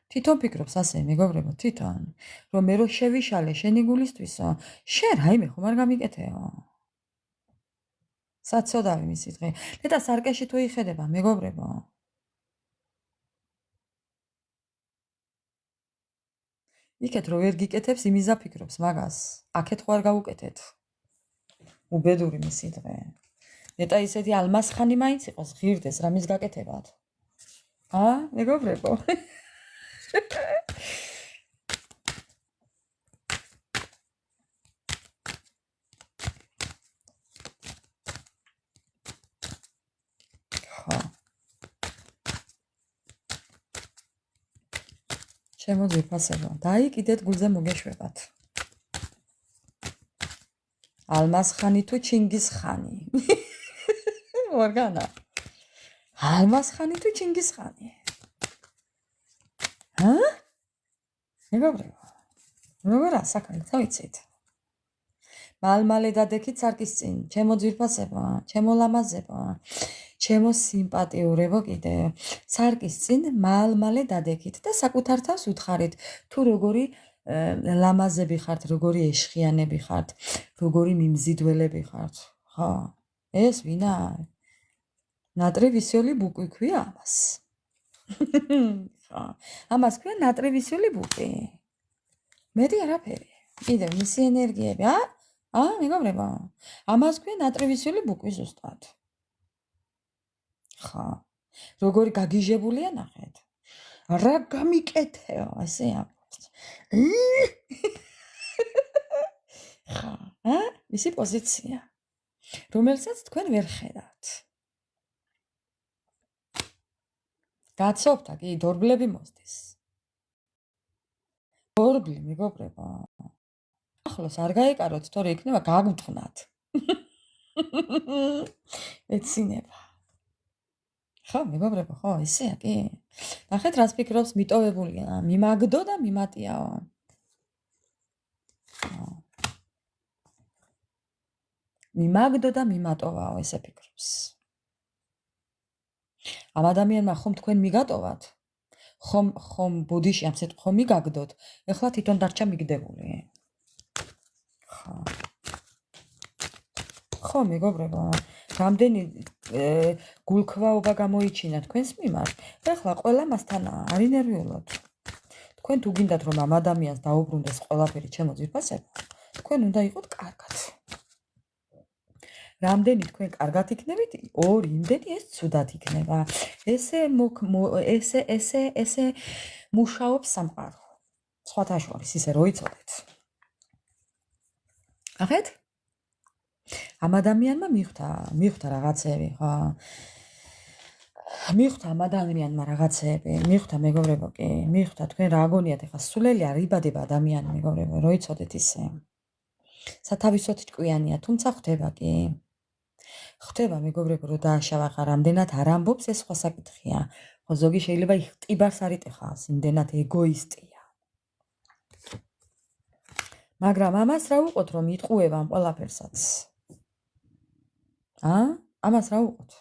თვითონ ფიქრობს ასე, მეგობრებო, თვითონ, რომ მე რო შევიშალე შენი გულისთვისო, შენ რაიმე ხომ არ გამიკეთეო. საცოდავი მისი დღე. და სარკეში თუ იხედება, მეგობრებო. იქეთ რო ვერ გიკეთებს, იმიზა ფიქრობს მაგას. აქეთ ხო არ გაუკეთეთ. უბედური მისი დღე. ნეტა ისეთი ალმასხანი მაინც იყოს, ღირდეს რამის გაკეთებად. მეგობრებო. შემოძვირფასებო, დაიკიდეთ გულზე მოგეშვებათ. ალმასხანი თუ ჩინგისხანი. ორგანა. ალმასხანი თუ ჩინგისხანი. მეგობრებო, როგორა საქმე, თავიცით. მალმალე დადექით სარკის წინ, ჩემო ძვირფასებო, ჩემო ლამაზებო, ჩემო სიმპატიურებო კიდე. სარკის წინ მალმალე დადექით და საკუთარ თავს უთხარით, თუ როგორი ლამაზები ხართ, როგორი ეშხიანები ხართ, როგორი მიმზიდველები ხართ. ხო, ეს ვინა? ნატრევისიოლი ბუკვი ქვია ამას. ამას ქვია ნატრევისიოლი ბუკვი. მეტი არაფერი. კიდევ მისი ენერგიები, მეგობრებო. ამას ქვია ნატრევისიოლი ბუკვი ზუსტად. ხო. როგორი გაგიჟებულია ნახეთ. რა გამიკეთეო, ასე ამბობს. ხა, მისი პოზიცია, რომელსაც თქვენ ვერ ხედავთ. გაცოფდა კი დორბლები მოსდის. დორბლი მეგობრებო. ახლოს არ გაეკაროთ, თორე იქნება გაგვრთხნათ. ეცინება. ხო, მეგობრებო, ხო, ისეა კი. ნახეთ, რას ფიქრობს, მიტოვებულია, მიმაგდო და მიმატიაო. მიმაგდო და მიმატოვაო, ესე ფიქრობს. ამ ადამიანმა ხომ თქვენ მიგატოვათ? ხომ ბოდიში ამ სიტყვით ხომ მიგაგდოთ? ეხლა თვითონ დარჩა მიგდებული. ხო, მეგობრებო, რამდენი გულქვაობა გამოიჩინა თქვენს მიმართ. ეხლა ყველა მასთანაა, არ ინერვიულობთ. თქვენ თუ გინდათ რომ ამ ადამიანს დაუბრუნდეს ყველაფერი ჩემო ძვირფასებო, თქვენ უნდა იყოთ კარგად. რამდენი თქვენ კარგად იქნებით, ორი იმდენი ეს ცუდად იქნება. ესე მუშაობს სამყარო. სხვათა შორის ისე რო იცოდეთ. ახეთ? ამ ადამიანმა მიხვდა რაღაცები, ხო? მიხვდა ამ ადამიანმა რაღაცები, მიხვდა მეგობრებო კი, მიხვდა თქვენ რა აგონიათ ეხლა სულელი არ იბადება ადამიანი მეგობრებო, რო იცოდეთ ისე. სათავისოდ ჭკვიანია, თუმცა ხვდება კი. ხვდება მეგობრებო, რომ დააშავა ხარ, რამდენად არ ამბობს ეს სხვა საკითხია. ხო, ზოგი შეიძლება იხტიბარს არ იტეხავს, იმდენად ეგოისტია. მაგრამ ამას რა უყოთ რომ იტყუება ამ ყველაფერსაც? ამას რა უყოთ?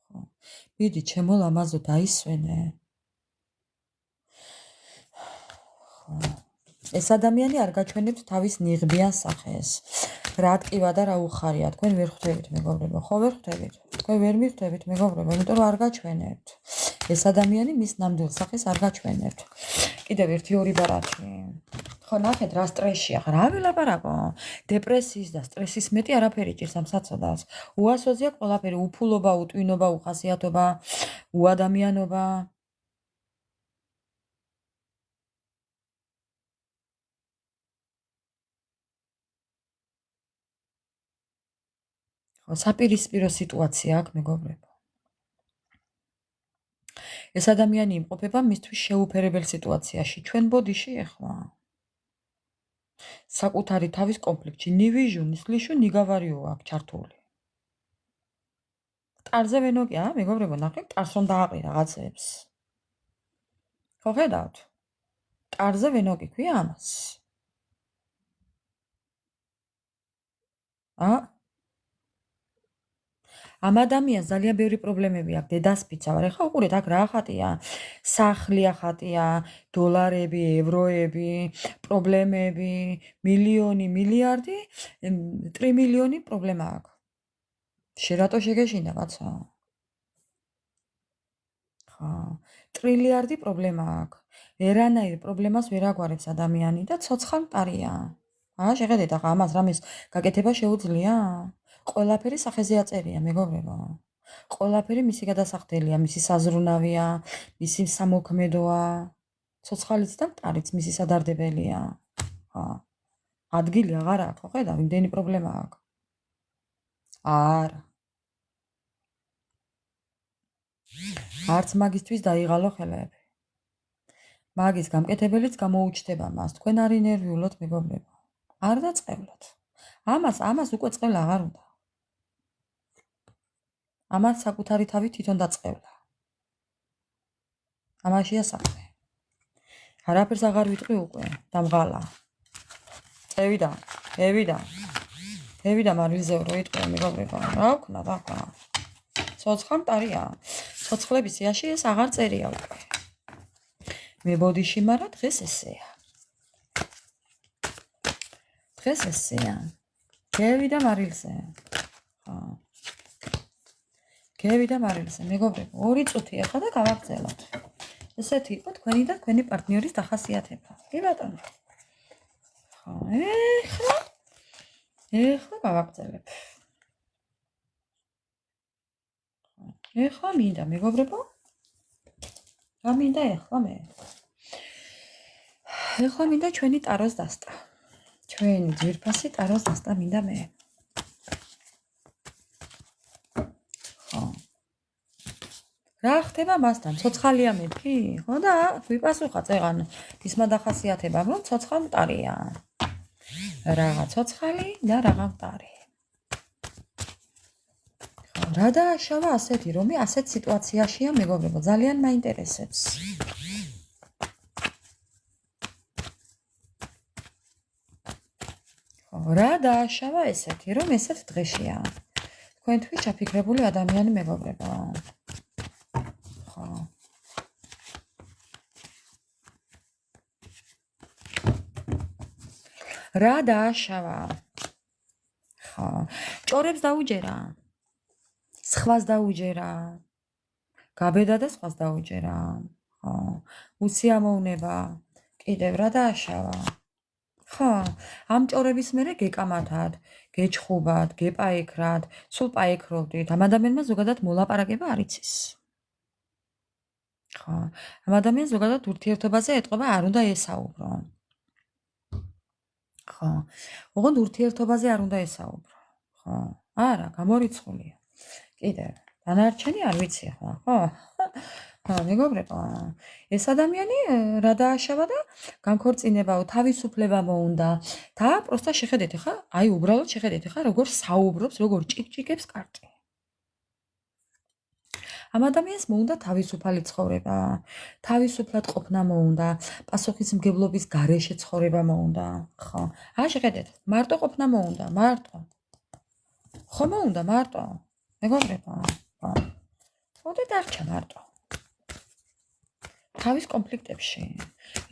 ხო. მიდი, ჩემო ლამაზო დაისვენე. ეს ადამიანი არ გაჩვენებთ თავის ნიღბიან სახეს. რა ტკივა და რა უხარია, თქვენ ვერ ხვდებით მეგობრებო, ხო ვერ ხვდებით? თქვენ ვერ მიხვდებით მეგობრებო, იმიტომ რომ არ გაჩვენებთ. ეს ადამიანი მის ნამდვილ სახეს არ გაჩვენებთ. კიდევ ერთი ორი ბარათი. ხო, ნახეთ რა სტრესია, რა ვილაპარაკო? დეპრესიის და სტრესის მეტი არაფერი ჭირს ამ საწოდავს. უასოზია ყველაფერი, უფულობა, უტვინობა, უხასიათობა, უადამიანობა. საპირისპირო სიტუაცია აქვს მეგობრებო. ეს ადამიანი იმყოფება მისთვის შეუფერებელ სიტუაციაში, ჩვენ ბოდიში ეხლა. საკუთარი თავის კონფლიქტში, ნივიჟუ, ნისლიშუ, ნიგავარიო აქვს ჩართული. ტარზე ვენოკია, მეგობრებო, ნახეთ, ტარს რომ დააყრი რაღაცებს. ხო ხედავთ? ტარზე ვენოკი ქვია ამას. ამ ადამიანს ძალიან ბევრი პრობლემები აქვს, დედას ფიცავარ. ეხლა უყურეთ, აქ რა ხატია? სახლი ახატია, დოლარები, ევროები, პრობლემები, მილიონი, მილიარდი, ტრილიონი პრობლემა აქვს. შე რატო შეგეშინდა, კაცო? ხო, ტრილიარდი პრობლემა აქვს. ვერანაირ პრობლემას ვერ აგვარებს ადამიანი და ცოცხალ მყარია. შეხედეთ, ახლა ამას რამეს გაკეთება შეუძლია? ყველაფერი სახეზე აწერია, მეგობრებო. ყველაფერი მისი გადასახდელია, მისი საზრუნავია, მისი სამოქმედოა. ცოცხალიც და მყარიც მისი სადარდებელია. ადგილი აღარ აქვს, ხო ხედავ, იმდენი პრობლემა აქვს. არა. არც მაგისთვის დაიღალო ხელები. მაგის გამკეთებელიც გამოუჩნდება მას. თქვენ არ ინერვიულოთ, მეგობრებო. არ დაწყევლოთ. ამას უკვე წყევლა აღარ უნდა. ამას საკუთარი თავი თვითონ დაწყევლა. ამაშია საქმე. არაფერს აღარ ვიტყვი უკვე, დამღალა. ევიდა მარილზეო რო იტყვი, მეგობრებო. რა ვქნა, ცოცხალ მყარია. ცოცხლების სიაში ეს აღარ წერია უკვე. მე ბოდიში მარა დღეს ესეა. გევიდა მარილზე. გევიდა მარილზე, მეგობრებო, 2 წუთი ახლა და გავაგრძელოთ. ესეთი იყო თქვენი და თქვენი პარტნიორის დახასიათება. კი ბატონო. ხო, ეხლა გავაგრძელებ. ეხლა მინდა, მეგობრებო, რა მინდა ეხლა მე? ეხლა მინდა ჩვენი ტაროს დასტა. ჩვენი ძვირფასი ტაროს დასტა მინდა მე. ხო. რა ხდება მასთან? ცოცხალია მეთქი? ხო და ვიპასუხა წეღან ის მადახასიათება, რომ ცოცხალ მტარია. რაღა ცოცხალი და რაღა მტარი. რა დააშავა ასეთი რომი ასეთ სიტუაციაშია მეგობრებო, ძალიან მაინტერესებს. რა დააშავა ესეთი რომ ესეთ დღეშია. თქვენთვის ჩაფიქრებული ადამიანი მეგობრებო. ხო. რა დააშავა? ხო. ჭორებს დაუჯერა. სხვას დაუჯერა. გაბედა და სხვას დაუჯერა. ხო. უსიამოვნება. კიდევ რა დააშავა? ხო, ამ ჭორების მერე გეკამათად, გეჩხუბად, გეპაექრად, სულ პაექრობდით. ამ ადამიანმა ზოგადად მოლაპარაკება არ იცის. ხო, ამ ადამიანს ზოგადად ურთიერთობაზე ეტყობა არ უნდა ესაუბრო. ხო, ოღონდ ურთიერთობაზე არ უნდა ესაუბრო. ხო, არა, გამორიცხულია. კიდევ, დანარჩენი არ ვიცი ახლა, ხო? მეგობრებო, ეს ადამიანი რა დააშავა და განქორწინებაო, თავისუფლება მოუნდა და პროსტა შეხედეთ ხა, აი უბრალოდ შეხედეთ ხა, როგორ საუბრობს, როგორ ჭიკჭიკებს კარტი. ამ ადამიანს მოუნდა თავისუფალი ცხოვრება, თავისუფლად ყოფნა მოუნდა, პასუხისმგებლობის გარეშე ცხოვრება მოუნდა, ხო? შეხედეთ, მარტო ყოფნა მოუნდა, მარტო. ხო მოუნდა მარტო. მეგობრებო, ხო. ოდე დარჩა მარტო. თავის კონფლიქტებში.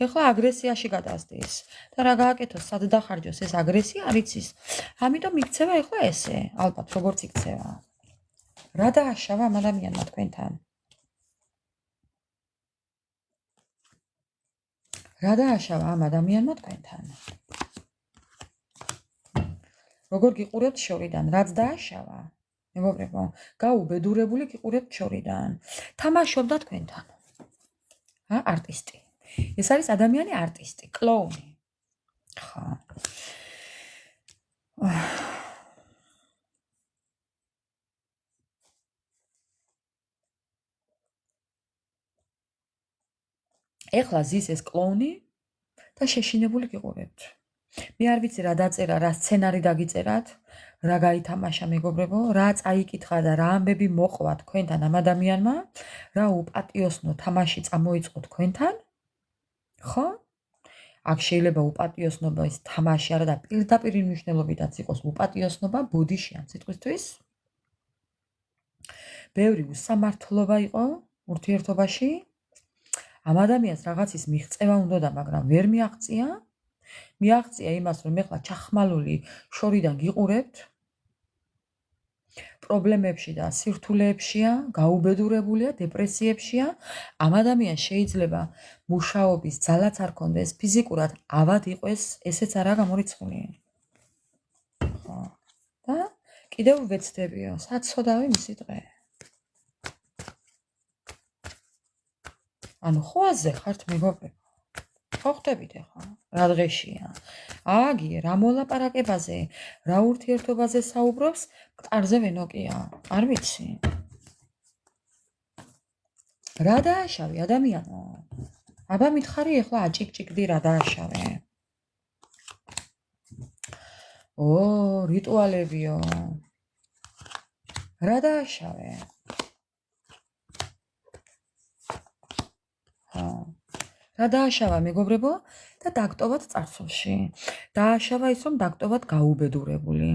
ეხლა აგრესიაში გადასდის და რა გააკეთოს, სად დახარჯოს ეს აგრესია არ იცის. ამიტომ იქცევა ეხლა ესე, ალბათ როგორც იქცევა. რა დააშავა ამ ადამიანმა თქვენთან? რა დააშავა ამ ადამიანმა თქვენთან? როგორ გიყურებთ შორიდან, რაც დააშავა? მეგობრებო, გაუბედურებული გიყურებთ შორიდან. თამაშობდა თქვენთან. არტისტი. ეს არის ადამიანი არტისტი, კლოუნი. ხო. ეხლა ზის ეს კლოუნი და შეშინებული გიყურებთ. მე არ ვიცი რა დაწერა, რა სცენარი დაგიწერათ, რა გაითამაშა მეგობრებო, რა წაიკითხა და რა ამბები მოყვა თქვენთან ამ ადამიანმა, რა უპატიოსნო თამაში წამოიწყო თქვენთან. ხო? აქ შეიძლება უპატიოსნობა ის თამაში არა და პირდაპირ მნიშვნელობითაც იყოს უპატიოსნობა ბოდიში ამ სიტყვისთვის. ბევრი უსამართლობა იყო ურთიერთობაში. ამ ადამიანს რაღაცის მიღწევა უნდოდა, მაგრამ ვერ მიაღწია. მიაღწია იმას, რომ ეხლა ჩახმალული შორიდან გიყურებთ. პრობლემებში და სირთულეებშია, გაუბედურებულია, დეპრესიებშია. ამ ადამიანს შეიძლება მუშაობის ძალაც არ კონდეს, ფიზიკურად ავად იყოს, ესეც არა გამორიცხული. ხო. და კიდევ ვეცდებიო, საცოდავი მისი დღე. ანუ ხოაზე ხართ მეგობრებო. ხო ხდებით ახლა, რა დღეშია. აგი, რა მოლაპარაკებაზე, რა ურთიერთობაზე საუბრობს, მყარზე ვენოკია. არ ვიცი. რა დააშავე ადამიანო? აბა მითხარი ახლა აჭიკჭიკდი რა დააშავე. რიტუალებიო. რა დააშავე? რა დააშავა მეგობრებო და დაგტოვათ წარსულში. დააშავა ის რომ დაგტოვათ გაუბედურებული.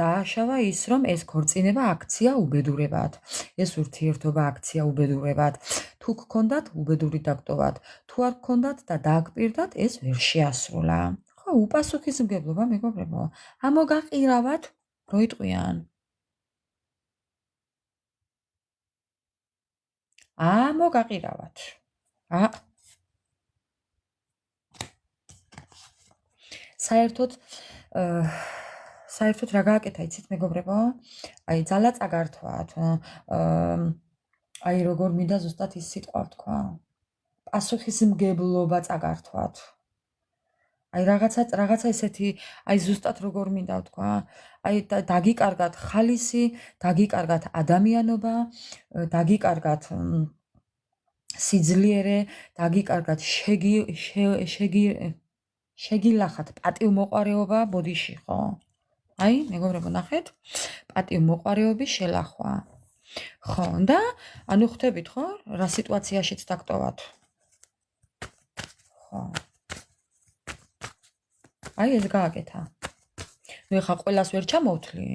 დააშავა ის რომ ეს ქორწინება აქცია უბედურებად. ეს ურთიერთობა აქცია უბედურებად. თუ გქონდათ უბედური დაგტოვათ. თუ არ გქონდათ და დააგპირდათ ეს ვერ შეასრულა. ხო, უპასუხისმგებლობა მეგობრებო. ამოგაყირავათ რო იტყვიან. ამოგაყირავათ. საერთოდ რა გააკეთა იცით მეგობრებო? აი ძალა წაგართვათ. აი როგორ მინდა ზუსტად ის სიტყვა ვთქვა. პასუხისმგებლობა წაგართვათ. აი რაღაცა ესეთი, აი ზუსტად როგორ მინდა ვთქვა, აი დაგიკარგათ ხალისი, დაგიკარგათ ადამიანობა, დაგიკარგათ სიძლიერე, დაგიკარგათ შეგილახათ პატივმოყვარეობა ბოდიში, ხო? აი, მეგობრებო, ნახეთ, პატივმოყვარეობის შელახვა. ხო, და ანუ ხვდებით, ხო, რა სიტუაციაშიც დაგტოვათ. ხო. აი ეს გააკეთა. ნუ ეხა ყველას ვერ ჩამოვთვლი.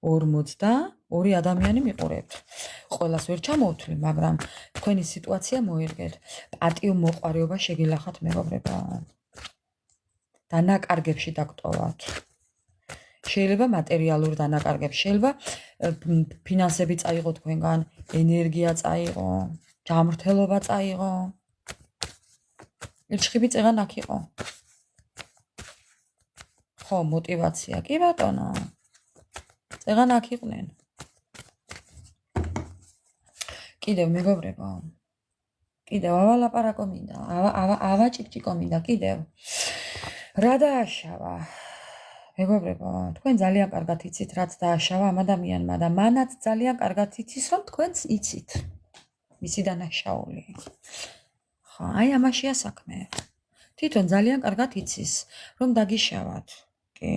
42 ადამიანი მიყურებთ. ყველას ვერ ჩამოვთვლი, მაგრამ თქვენი სიტუაცია მოერგეთ. პატივმოყვარეობა შეგილახათ, მეგობრებო. დანაკარგებში დაგტოვათ. შეიძლება მატერიალურ დანაკარგებში, შეიძლება ფინანსები წაიღო თქვენგან, ენერგია წაიღო, ჯანმრთელობა წაიღო. ილჩხიბი წეღან აქ იყო. ხო, мотивация, კი ბატონო. წეღან აქ იყვნენ. კიდევ მეგობრებო. კიდევ ავალაპარაკო მინდა, ავაჭიკჭიკო მინდა კიდევ. რა დააშავა? მეგობრებო, თქვენ ძალიან კარგად იცით, რაც დააშავა ამ ადამიანმა და მანაც ძალიან კარგად იცის, რომ თქვენც იცით. მისი დანაშაული. ხო, აი ამაშია საქმე. თვითონ ძალიან კარგად იცის, რომ დაგიშავათ. კი.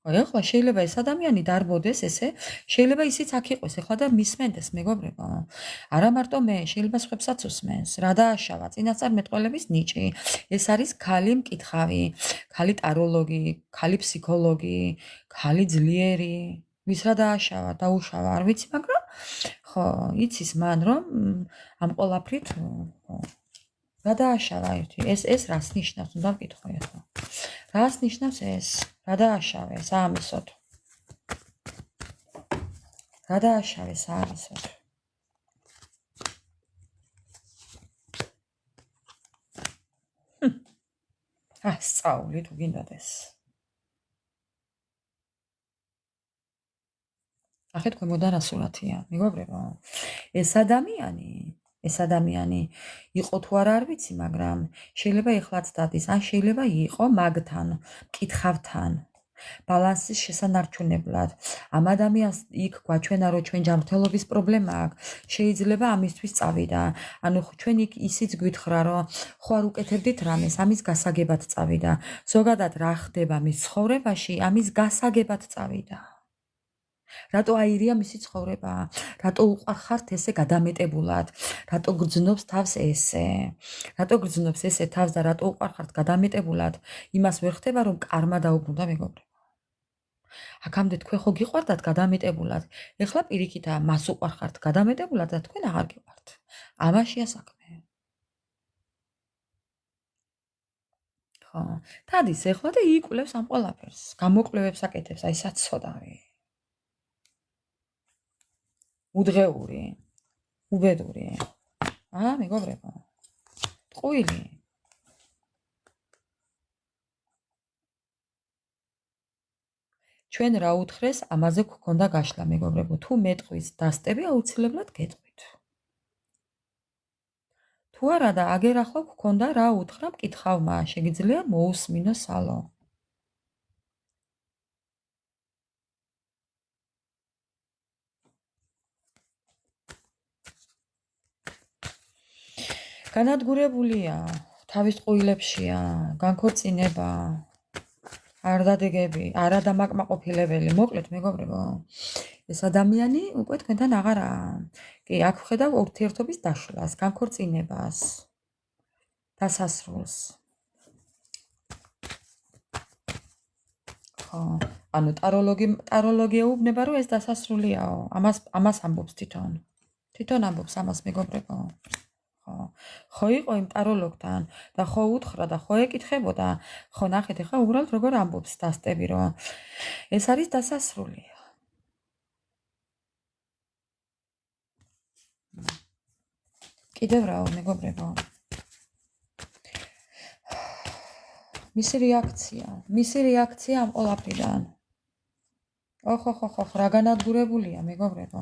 ეხლა შეიძლება ეს ადამიანი დარბოდეს ესე, შეიძლება ისიც აქ იყოს ეხლა და მისმენდეს, მეგობრებო. არა მარტო მე, შეიძლება სხვებსაც უსმენს. რა დააშავა? წინასწარმეტყველების ნიჭი. ეს არის ქალი მკითხავი, ქალი ტაროლოგი, ქალი ფსიქოლოგი, ქალი ძლიერი. ვის რა დააშავა, დაუშავა, არ ვიცი, მაგრამ ხო, იცის მან, რომ ამ ყოლაფრით რა დააშავა ერთი. ეს რას ნიშნავს? უნდა ვკითხო ეხლა. რას ნიშნავს ეს? რა დააშავეს ამისოთ? რა დააშავეს ამისოთ? სწავლი თუ გინდოდეს. ახეთ ქვემოდან რა სურათია, მეგობრებო. ეს ადამიანი იყო თუ არა არ ვიცი, მაგრამ შეიძლება ეხლაც დადის, ან შეიძლება იყო მაგთან, მკითხავთან, ბალანსის შესანარჩუნებლად. ამ ადამიანს იქ გვაჩვენა, რომ ჩვენ ჯანმრთელობის პრობლემა აქვს, შეიძლება ამისთვის წავიდა. ანუ ჩვენ იქ ისიც გვითხრა, რომ ხო არ უკეთებდით რამეს, ამის გასაგებად წავიდა. ზოგადად რა ხდება მის ცხოვრებაში, ამის გასაგებად წავიდა. რატო აირია მისი ცხოვრება? რატო უყარხართ ესე გადამეტებულად? რატო გრძნობს თავს ესე? რატო გრძნობს ესე თავს და რატო უყარხართ გადამეტებულად? იმას ვერ ხდება, რომ კარმა დაუბრუნდა, მეგობრებო. აქამდე თქვენ ხო გიყვარდათ გადამეტებულად? ეხლა პირიქითაა, მას უყარხართ გადამეტებულად და თქვენ აღარ გიყვართ. ამაშია საქმე. ხო, დადის ეხლა და იკვლევს ამ ყველაფერს, გამოკვლევებს აკეთებს, აი საცოდავი. უდღეური, უბედური. მეგობრებო. ტყუილი. ჩვენ რა უთხრეს, ამაზე გქონდა გაშლა, მეგობრებო. თუ მეტყვის დასტები აუცილებლად გეტყვით. თუ არა და აგერ ახლა გქონდა რა უთხრა მკითხავმა, შეგიძლია მოусმინო სალო. განადგურებულია, თავის ტყუილებშია, განქორწინება, არდადეგები, არადამაკმაყოფილებელი. მოკლედ, მეგობრებო, ეს ადამიანი უკვე თქვენთან აღარაა. კი, აქ ვხედავ ურთიერთობის დაშლას, განქორწინებას, დასასრულს. ხო, ანუ ტაროლოგია უბნება, რომ ეს დასასრულიაო. ამას ამბობს თვითონ. თვითონ ამბობს ამას, მეგობრებო. ხო იყო იმ ტაროლოგთან და ხო უთხრა და ხო ეკითხებოდა, ხო ნახეთ ახლა უბრალოდ როგორ ამბობს დასტები, რომ ეს არის დასასრული. კიდევ რა, მეგობრებო. მისი რეაქცია ამ ყველაფრიდან. ხო, რა განადგურებულია, მეგობრებო.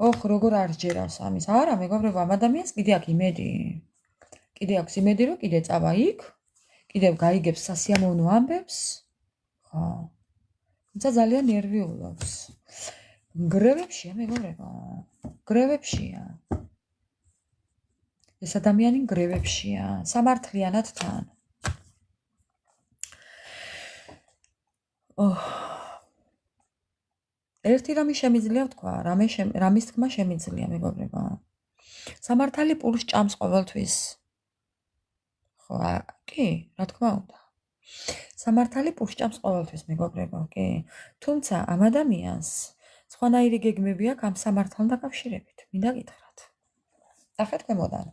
ოხ, როგორ არ ჯერავს ამის? არა, მეგობრებო, ამ ადამიანს კიდე აქვს იმედი. კიდე აქვს იმედი, რომ კიდე წავა იქ, კიდევ გაიგებს სასიამოვნო ამბებს. ხო. თუმცა ძალიან ნერვიულობს. გრევებშია, მეგობრებო. გრევებშია. ეს ადამიანი გრევებშია, სამართლიანად თან. ერთი რამე შემიძლია ვთქვა, რამის თქმა შემიძლია, მეგობრებო. სამართალი პულს ჭამს ყოველთვის. ხო, კი, რა თქმა უნდა. სამართალი პულს ჭამს ყოველთვის, მეგობრებო, კი. თუმცა ამ ადამიანს სხვანაირი გეგმები აქვს ამ სამართალთან დაკავშირებით. მინდა გითხრათ. ნახეთ მოდან.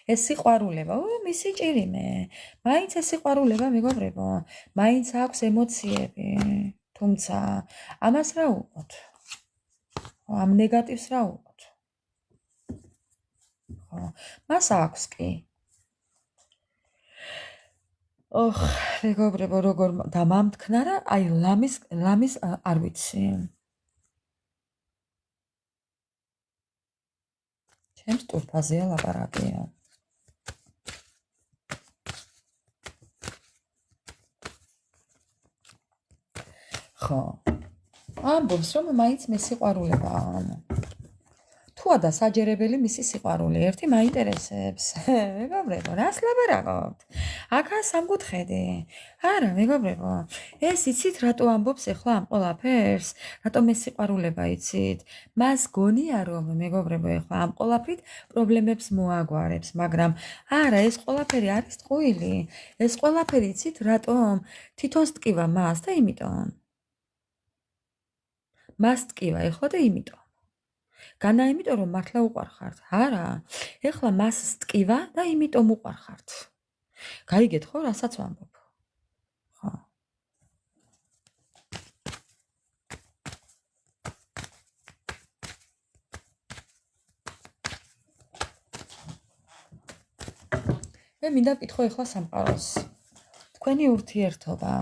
ეს სიყვარულება, მისი ჭირიმე. მაინც ეს სიყვარულება, მეგობრებო, მაინც აქვს ემოციები. თუმცა ამას რა უყოთ? ამ ნეგატივს რა უყოთ? ხო, მას აქვს კი. ოხ, მეგობრებო, როგორ დამამთქნა რა, აი ლამის არ ვიცი. ჩემს ტურფაზეა ლაპარაკია. ხო. ამბობს, რომ მაინც მე სიყვარულება. თუა და საჯერებელი მისი სიყვარული, ერთი მაინტერესებს. მეგობრებო, რას ლაპარაკობთ? აქა სამკუთხედი. არა, მეგობრებო, ეს იცით რატო ამბობს ახლა ამ ყველაფერს? რატომ ეს სიყვარულება იცით? მას გონია რომ მეგობრებო, ახლა ამ ყველაფრით პრობლემებს მოაგვარებს, მაგრამ არა, ეს ყველაფერი არის ტყუილი. ეს ყველაფერი იცით რატომ? თვითონ სტკივა მას და იმიტომ. მას ტკივა ახლა და იმიტომ. განა იმიტომ რომ მართლა უყარხართ. არა, ეხლა მას სტკივა და იმიტომ უყარხართ. გაიგეთ ხო, რასაც ვამბობ? ხო. მე მინდა ვკითხო ეხლა სამყაროს. თქვენი ურთიერთობა.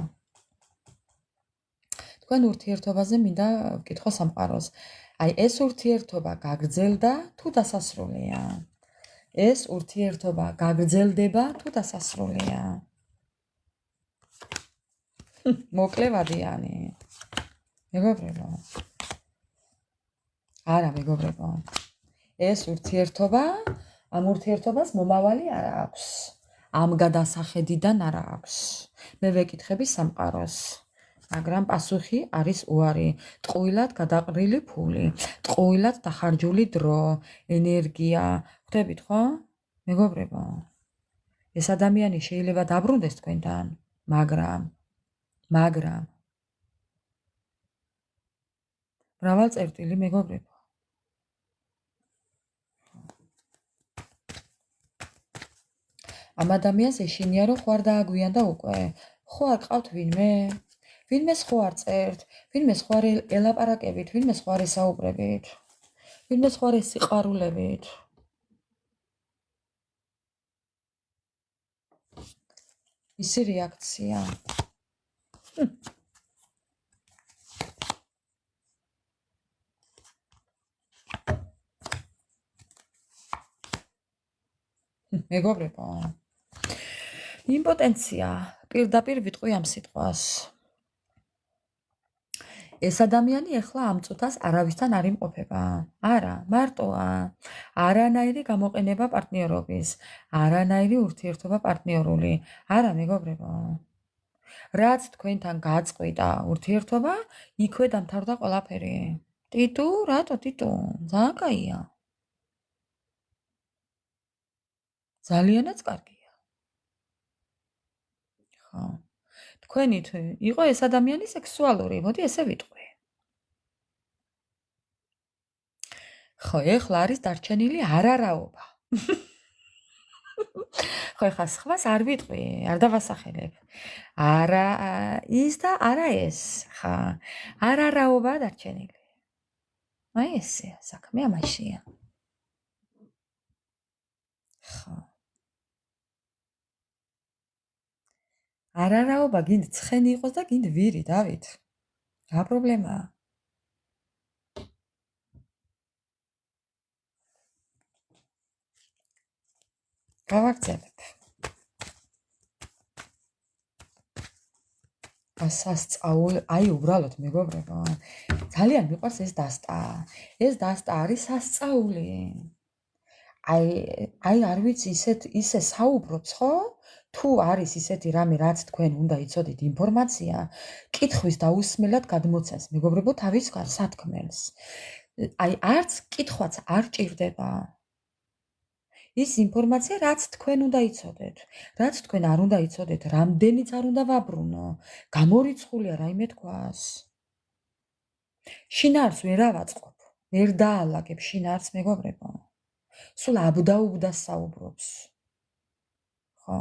თქვენ ურთიერთობაზე მინდა ვკითხო სამყაროს. აი ეს ურთიერთობა გაგრძელდა თუ დასასრულია? ეს ურთიერთობა გაგრძელდება თუ დასასრულია? მოკლევადიანი. მეგობრებო. არა, მეგობრებო. ეს ურთიერთობა, ამ ურთიერთობას მომავალი არ აქვს. ამ გადასახედიდან არ აქვს. მე ვეკითხები სამყაროს. მაგრამ პასუხი არის უარი. ტყუილად გადაყრილი ფული, ტყუილად დახარჯული დრო, ენერგია. ხვდებით ხო? მეგობრებო. ეს ადამიანი შეიძლება დაბრუნდეს თქვენთან, მაგრამ მრავალ წერტილი, მეგობრებო. ამ ადამიანს ეშინია რომ ხوار დააგვიანდა უკვე. ხო არ ყავთ ვინმე? ვინმეს ხო არ წერთ? ვინმეს ხო არ ელაპარაკებით? ვინმეს ხო არ ესაუბრებით? ვინმეს ხო არ ესიყვარულებით? ისი რეაქცია. მეგობრებო. იმპოტენცია. პირდაპირ ვიტყვი ამ სიტყვას. ეს ადამიანი ახლა ამ წუთას არავისთან არ იმყოფება. არა, მარტოა. არანაირი გამოყენება პარტნიორობის, არანაირი ურთიერთობა პარტნიორული. არა, მეგობრებო. რაც თქვენთან გაწყვიტა ურთიერთობა, იქვე დამთავრდა ყველაფერი. ტიტუ, რატო ტიტუ? ძალიან კაია. ძალიანაც კარგია. ხო. თქვენით იყო ეს ადამიანი სექსუალური, მოდი ესე ვიტყვი. ხო, ეხლა არის დარჩენილი არარაობა. ხო, ეხლა სხვას არ ვიტყვი, არ დავასახელებ. არა ის და არა ეს, ხა. არარაობა დარჩენილი. აი ესეა, საქმე ამაშია. ხო. არარაობა გინდ ცხენი იყოს და გინდ ვირი, დავით. რა პრობლემაა? გავაგრძელებ. სასწაული, აი უბრალოდ მეგობრებო, ძალიან მიყვარს ეს დასტა. ეს დასტა არის სასწაული. აი არ ვიცი ისე საუბრობს, ხო? თუ არის ისეთი რამე, რაც თქვენ უნდა იცოდეთ ინფორმაცია, კითხვის დაუსმელად გადმოცემს მეგობრებო თავის სათქმელს. აი არც კითხვაც არ ჭირდება. ის ინფორმაცია, რაც თქვენ უნდა იცოდეთ, რაც თქვენ არ უნდა იცოდეთ, რამდენიც არ უნდა ვაბრუნო, გამორიცხულია რაიმე თქვას. შინაარს ვერ ავაწყობ, ვერ დაალაგებ შინაარს მეგობრებო. სულ აბდაუბდას საუბრობს. ხო?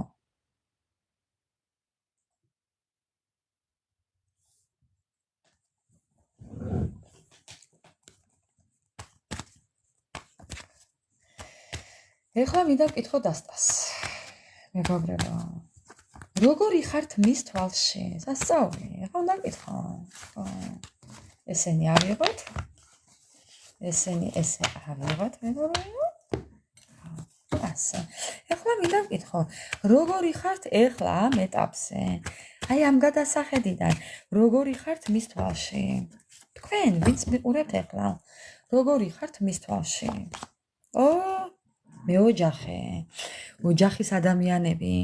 ეხლა მინდა ვკითხო დასტას. მეგობრებო, როგორი ხართ მის თვალში? სასწაული. ეხლა უნდა ვკითხო. ხო. ესენი ავიღოთ. ესენი ესე ავიღოთ, მეგობრებო. ასე. ეხლა მინდა ვკითხო, როგორი ხართ ეხლა ამ ეტაპზე? აი ამ გადასახედიდან, როგორი ხართ მის თვალში? თქვენ, ვინც მიყურებთ ეხლა, როგორი ხართ მის თვალში? მე ოჯახის ადამიანები,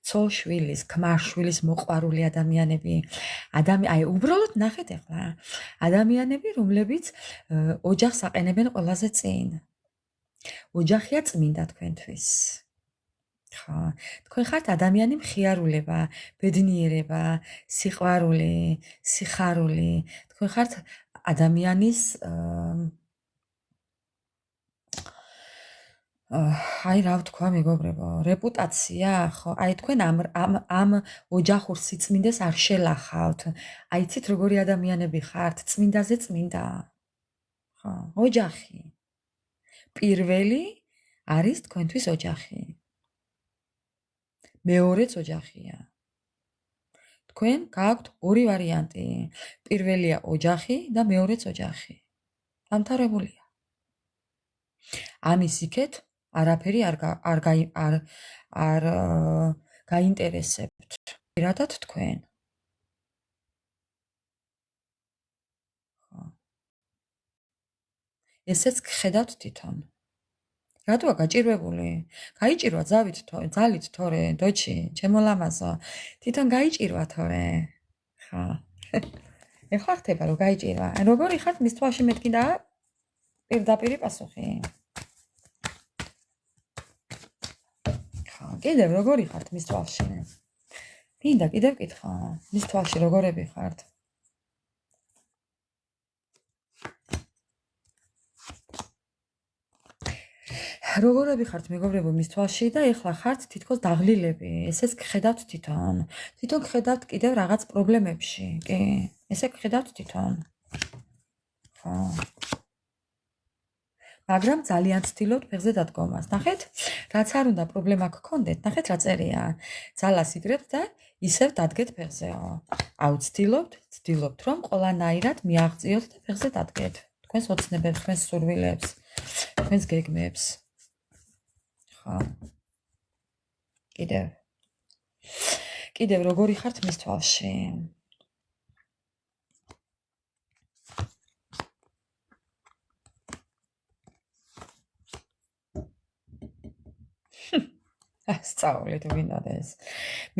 ცოლშვილის, ქმარშვილის მოყვარული ადამიანები, აი უბრალოდ ნახეთ ეხლა, ადამიანები, რომლებიც ოჯახს აყენებენ ყველაზე წინ. ოჯახია წმინდა თქვენთვის. ხო, თქვენ ხართ ადამიანი მხიარულება, ბედნიერება, სიყვარული, სიხარული. თქვენ ხართ ადამიანის აი რა ვთქვა მეგობრებო, რეპუტაცია, ხო? აი თქვენ ამ ოჯახურ სიწმინდეს არ შელახავთ. აი იცით როგორი ადამიანები ხართ, წმინდაზე წმინდა. ხო, ოჯახი. პირველი არის თქვენთვის ოჯახი. მეორეც ოჯახია. თქვენ გააქვთ ორი ვარიანტი. პირველია ოჯახი და მეორეც ოჯახი. დამთავრებულია. ამის იქეთ არაფერი არ გაინტერესებთ. პირადად თქვენ. ხო. ესეც გხედავთ თვითონ. რატოა გაჭირვებული? გაიჭირვა ძალით თორე, დოჩი, ჩემო ლამაზო. თვითონ გაიჭირვა თორე. ხო. ეხლა ხდება რომ გაიჭირვა. როგორი ხართ მის თვალში მეთქიდა პირდაპირი პასუხი. ხო, კიდევ როგორი ხართ მის თვალში? მინდა კიდევ ვკითხო, მის თვალში როგორები ხართ? როგორები ხართ მეგობრებო მის თვალში და ეხლა ხართ თითქოს დაღლილები, ესეც გხედავთ თვითონ. თვითონ გხედავთ კიდევ რაღაც პრობლემებში, კი? ესე გხედავთ თვითონ. ხო. მაგრამ ძალიან ცდილობთ ფეხზე დადგომას. ნახეთ, რაც არ უნდა პრობლემა გქონდეთ, ნახეთ რა წერია. ძალას იგრებთ და ისევ დადგეთ ფეხზეო. აუ ცდილობთ რომ ყველანაირად მიაღწიოთ და ფეხზე დადგეთ. თქვენს ოცნებებს, თქვენს სურვილებს, თქვენს გეგმებს. ხო. კიდევ როგორი ხართ მის თვალში? სწავლეთ ვინოდეს.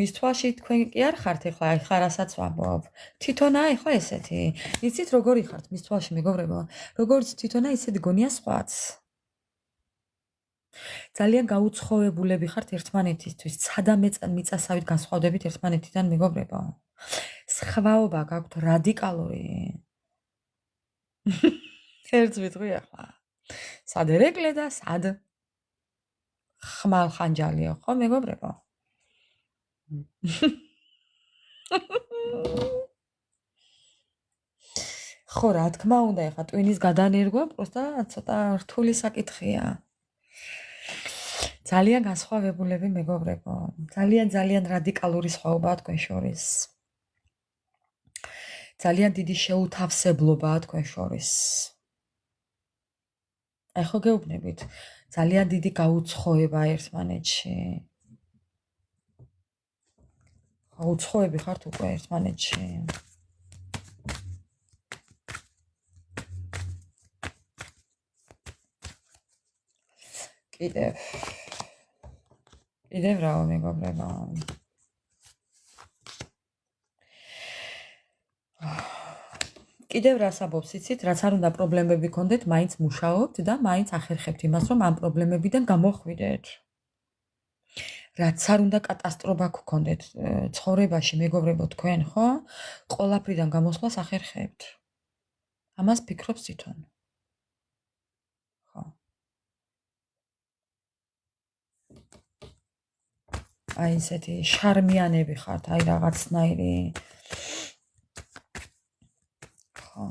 მის თვალში თქვენ კი არ ხართ ეხლა ახლა რასაც ვამბობ. თვითონა ეხლა ესეთი. იცით როგორი ხართ მის თვალში მეგობრებო? როგორც თვითონა ისეთი გონია სხვაც. ძალიან გაუცხოვებულები ხართ ერთმანეთისთვის, ცადა მიწასავით განსხვავდებით ერთმანეთიდან მეგობრებო. სხვაობა გაქვთ რადიკალური. ერთს ვიტყვი ახლა. სად ერეკლე და სად ხმალ ხანჯალიო, ხო მეგობრებო? ხო, რა თქმა უნდა, ეხლა ტვინის გადანერგვა პროსტა ცოტა რთული საკითხია. ძალიან განსხვავებულები მეგობრებო. ძალიან რადიკალური სხვაობაა თქვენ შორის. ძალიან დიდი შეუთავსებლობაა თქვენ შორის. აი ხო გეუბნებით, ძალიან დიდი გაუცხოება ერთმანეთში. გაუცხოები ხართ უკვე ერთმანეთში. კიდევ რაო მეგობრებო. კიდევ რას ამბობს იცით, რაც არ უნდა პრობლემები გქონდეთ, მაინც მუშაობთ და მაინც ახერხებთ იმას, რომ ამ პრობლემებიდან გამოხვიდეთ. რაც არ უნდა კატასტროფა გქონდეთ ცხოვრებაში, მეგობრებო, თქვენ, ხო? ყველაფრიდან გამოსვლას ახერხებთ. ამას ფიქრობს თვითონ. ხო. აი ესეთი შარმიანები ხართ, აი რაღაცნაირი. ხო.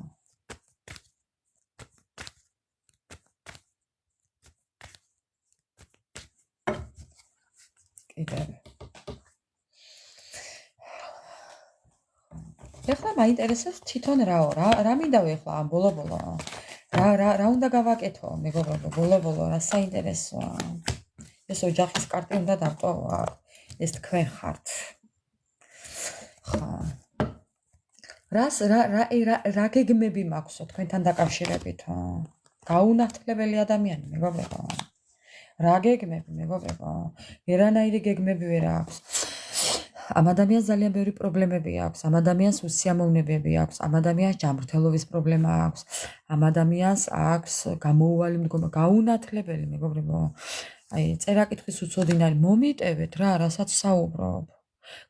კიდევ. ეხლა მაინტერესებს თვითონ რაო, რა მინდა ეხლა ამ ბოლო-ბოლო. რა უნდა გავაკეთო, მეგობრებო, ბოლო-ბოლო, რა საინტერესოა. ეს ოჯახის კარტი უნდა დავტოვო აქ. ეს თქვენ ხართ. ხო. რა გეგმები მაქვსო თქვენთან დაკავშირებით? გაუნათლებელი ადამიანი, მეგობრებო. რა გეგმები, მეგობრებო? ვერანაირი გეგმები ვერ აქვს. ამ ადამიანს ძალიან ბევრი პრობლემები აქვს. ამ ადამიანს უსიამოვნებები აქვს. ამ ადამიანს ჯანმრთელობის პრობლემა აქვს. ამ ადამიანს აქვს გამოუვალი მდგომა, გაუნათლებელი, მეგობრებო. აი, წერა-კითხვის უცოდინარი მომიტევეთ რა, რასაც საუბრობ.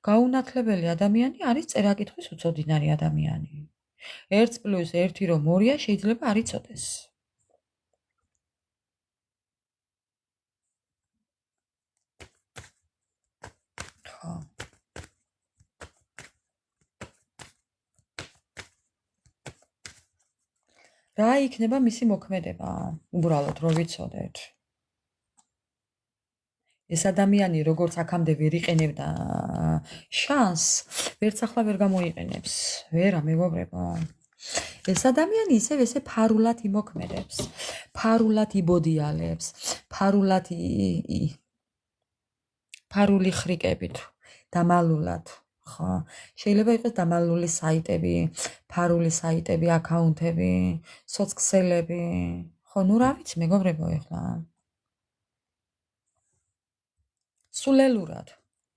გაუნათლებელი ადამიანი არის წერა-კითხვის უცოდინარი ადამიანი. 1+1 რომ 2-ია, შეიძლება არ იცოდეს. ხო. რა იქნება მისი მოქმედება? უბრალოდ რომ ვიცოდეთ. ეს ადამიანი როგორც აქამდე ვერ იყენებდა შანსს, ვერც ახლა ვერ გამოიყენებს. ვერა, მეგობრებო. ეს ადამიანი ისევ ესე ფარულად იმოქმედებს, ფარულად იბოდიალებს, ფარული ხრიკებით, დამალულად. ხო, შეიძლება იყოს დამალული საიტები, ფარული საიტები, აკაუნტები, სოცქსელები. ხო, ნუ რა ვიცი, მეგობრებო, ეხლა. სულელურად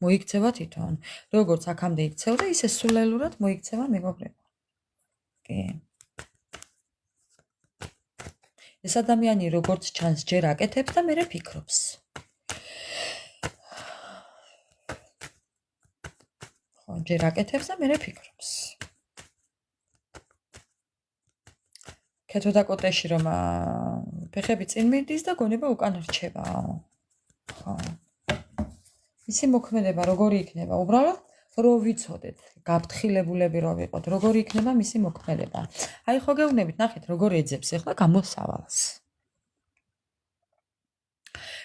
მოიქცევა თვითონ, როგორც აქამდე იქცევდა, ისე სულელურად მოიქცევა, მეგობრებო. კი. ეს ადამიანი როგორც ჩანს ჯერ აკეთებს და მერე ფიქრობს. ხო, ჯერ აკეთებს და მერე ფიქრობს. ქეთო და კოტეში რომ ფეხები წინ მიდის და გონება უკან რჩება. ხო. ისი მოქმედება როგორი იქნება? უბრალოდ რომ ვიცოდეთ, გაფრთხილებულები რომ ვიყოთ, როგორი იქნება მისი მოქმედება. აი ხო გეუბნებით, ნახეთ, როგორ ეძებს ახლა გამოსავალს.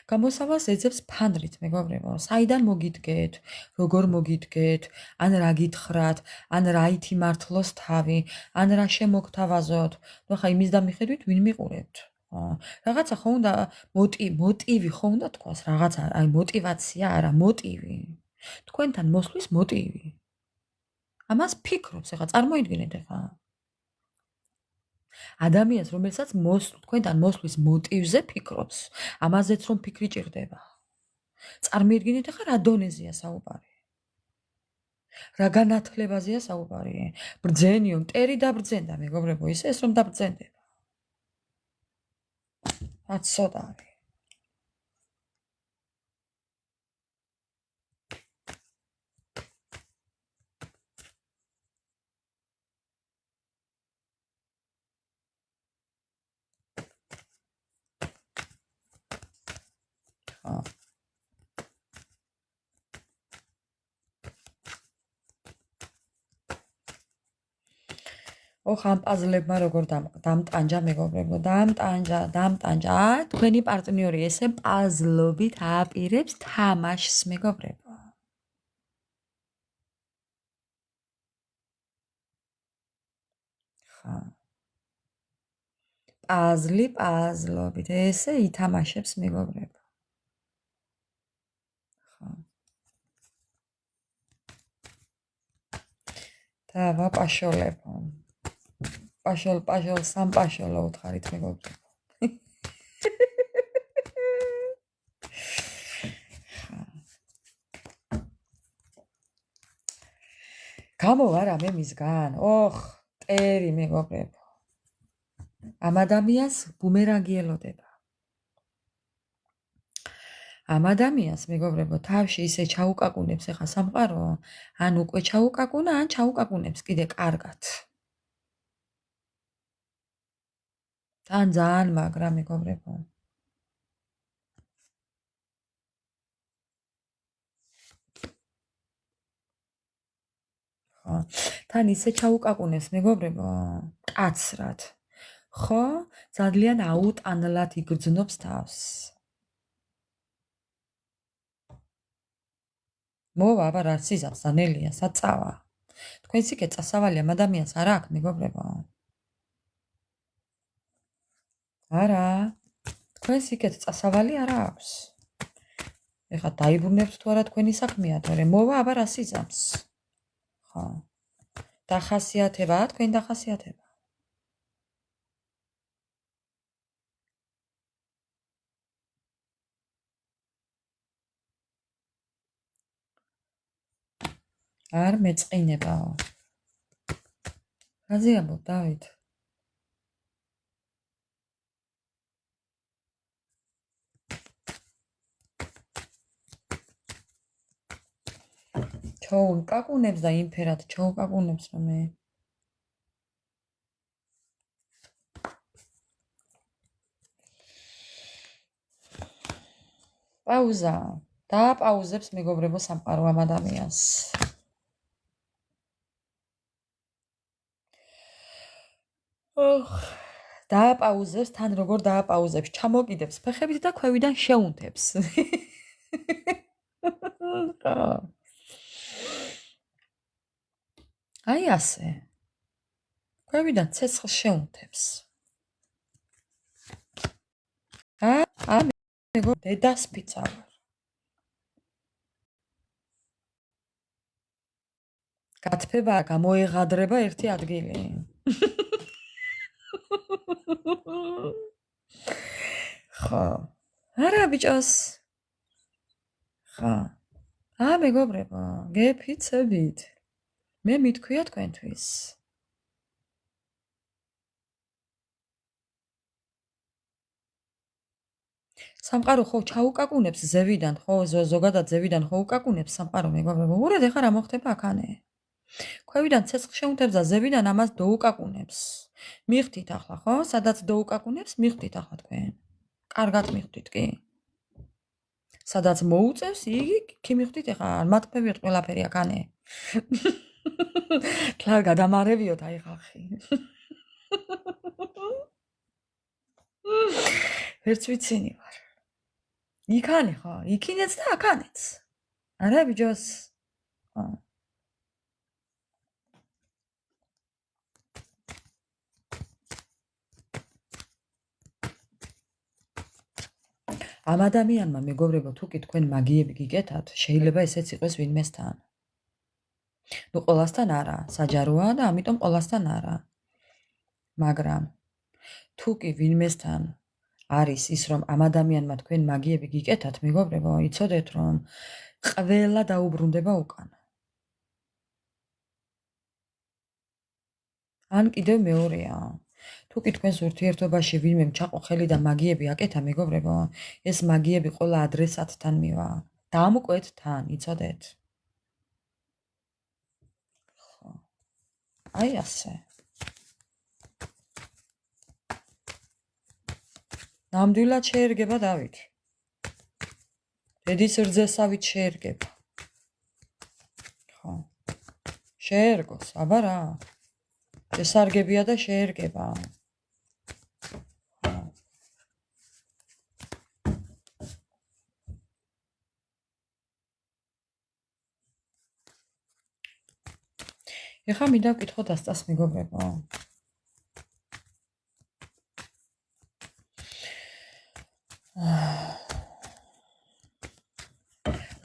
გამოსავალს ეძებს ფანრით, მეგობრებო. საიდან მოგიდგეთ, როგორ მოგიდგეთ, ან რა გითხრათ, ან რაით იმართლოს თავი, ან რა შემოგთავაზოთ. ნუ ხა იმის და მიხედვით ვინ მიყურებთ. რაღაცა ხო უნდა მოტივი ხო უნდა თქვას, რაღაცა, აი мотиваცია არა, მოტივი. თქვენთან მოსვლის მოტივი. ამას ფიქრობს, ახლა წარმოიდგინეთ ახლა. ადამიანს, რომელსაც თქვენთან მოსვლის მოტივზე ფიქრობს, ამაზეც რომ ფიქრი ჭირდება. წარმოიდგინეთ ახლა რა დონეზეა საუბარი. რა განათლებაზეა საუბარი. ბრძენიო, მტერი დაბრძენდა, მეგობრებო, ისე ეს რომ დაბრძენდება. რაც ცოტა არის. ოხ ამ პაზლებმა როგორ დამტანჯა, მეგობრებო, დამტანჯა. თქვენი პარტნიორი ესე პაზლობით ააპირებს თამაშს, მეგობრებო. ხა. პაზლი პაზლობით. ესე ითამაშებს მეგობრებო. ხო. და ვაპაშოლებო. პაშოლ სამპაშოლო უთხარით მეგობრებო. გამოვა მე მისგან. ოხ, ტერი მეგობრებო. ამ ადამიანს ბუმერანგი ელოდება. ამ ადამიანს მეგობრებო თავში ისე ჩაუკაკუნებს ახლა სამყარო, ან უკვე ჩაუკაკუნა, ან ჩაუკაკუნებს კიდე კარგად. თან ძალიან მაგრა მეგობრებო. ხო, თან ისე ჩაუკაკუნებს მეგობრებო, კაცრად. ხო, ძალიან აუტანლად იგრძნობს თავს. მოვა, აბა რა სიზავს, დანელია, საწავა. თქვენ სიკე წასავალი ამ ადამიანს არ აქვს, მეგობრებო. არა. თქვენ სიკეთ წასავალი არ აქვს. ეხლა დაიბრუნებთ თუ არა თქვენი საქმეა, თორე მოვა, აბა რა სიზავს. ხო. დახასიათებაა, თქვენ დახასიათება. არ მეწყინებაო. რაზეამბობ, დავით? ჩოუკაკუნებს და იმფერად ჩოუკაკუნებს მე. პაუზა. დააპაუზებს მეგობრებო სამყარო ამ ადამიანს. ოხ, დააპაუზებს, თან როგორ დააპაუზებს, ჩამოკიდებს ფეხებით და ქვევიდან შეუნთებს. აი ასე. ქვევიდან ცეცხლს შეუნთებს. მეგო დედას ფიცავარ. გათფება გამოეღადრება ერთი ადგილი. ხო. არა ბიჭოს. ხო. მეგობრებო, გეფიცებით. მე მithქვია თქვენთვის. სამყარო ხო ჩაუკაკუნებს ზევიდან, ხო ზოგადად ზევიდან ხო უკაკუნებს სამყარო მეგობრებო. ურეთ ეხლა რა მოხდება აქანე? ქვევიდან ცეცხლს შეუნთებს და ზევიდან ამას დაუკაკუნებს. მიხდით ახლა, ხო? სადაც დაუკაკუნებს, მიხდით ახლა თქვენ. კარგად მიხდით კი. სადაც მოუწევს, იგი მიხდით ახლა, არ მათქმევიოთ ყველაფერი აქანე. თლარ გადამარევიოთ აი ხალხი. ვერც ვიცინი ვარ. იქანი ხო? იქინეც და აქანეც. არა ბიჭოს? ხო. ამ ადამიანმა მეგობრებო თუ კი თქვენ მაგიები გიკეთათ, შეიძლება ესეც იყოს ვინმესთან. ნუ ყველასთან არა, საჯაროა და ამიტომ ყველასთან არა. მაგრამ თუ კი ვინმესთან არის ის რომ ამ ადამიანმა თქვენ მაგიები გიკეთათ, მეგობრებო, იცოდეთ რომ ყველა დაუბრუნდება უკან. ან კიდევ მეორეა. თუ კი თქვენს ურთიერთობაში ვინმემ ჩაყო ხელი და მაგიები აკეთა, მეგობრებო, ეს მაგიები ყველა ადრესატთან მივა. დამკვეთ თან, იცოდეთ? ხო. აი ასე. ნამდვილად შეერგება დავით. დედის რძესავით შეერგება. ხო. შეერგოს, აბა რა. შესარგებია და შეერგება. ეხლა მინდა ვკითხო დასწას მეგობრებო.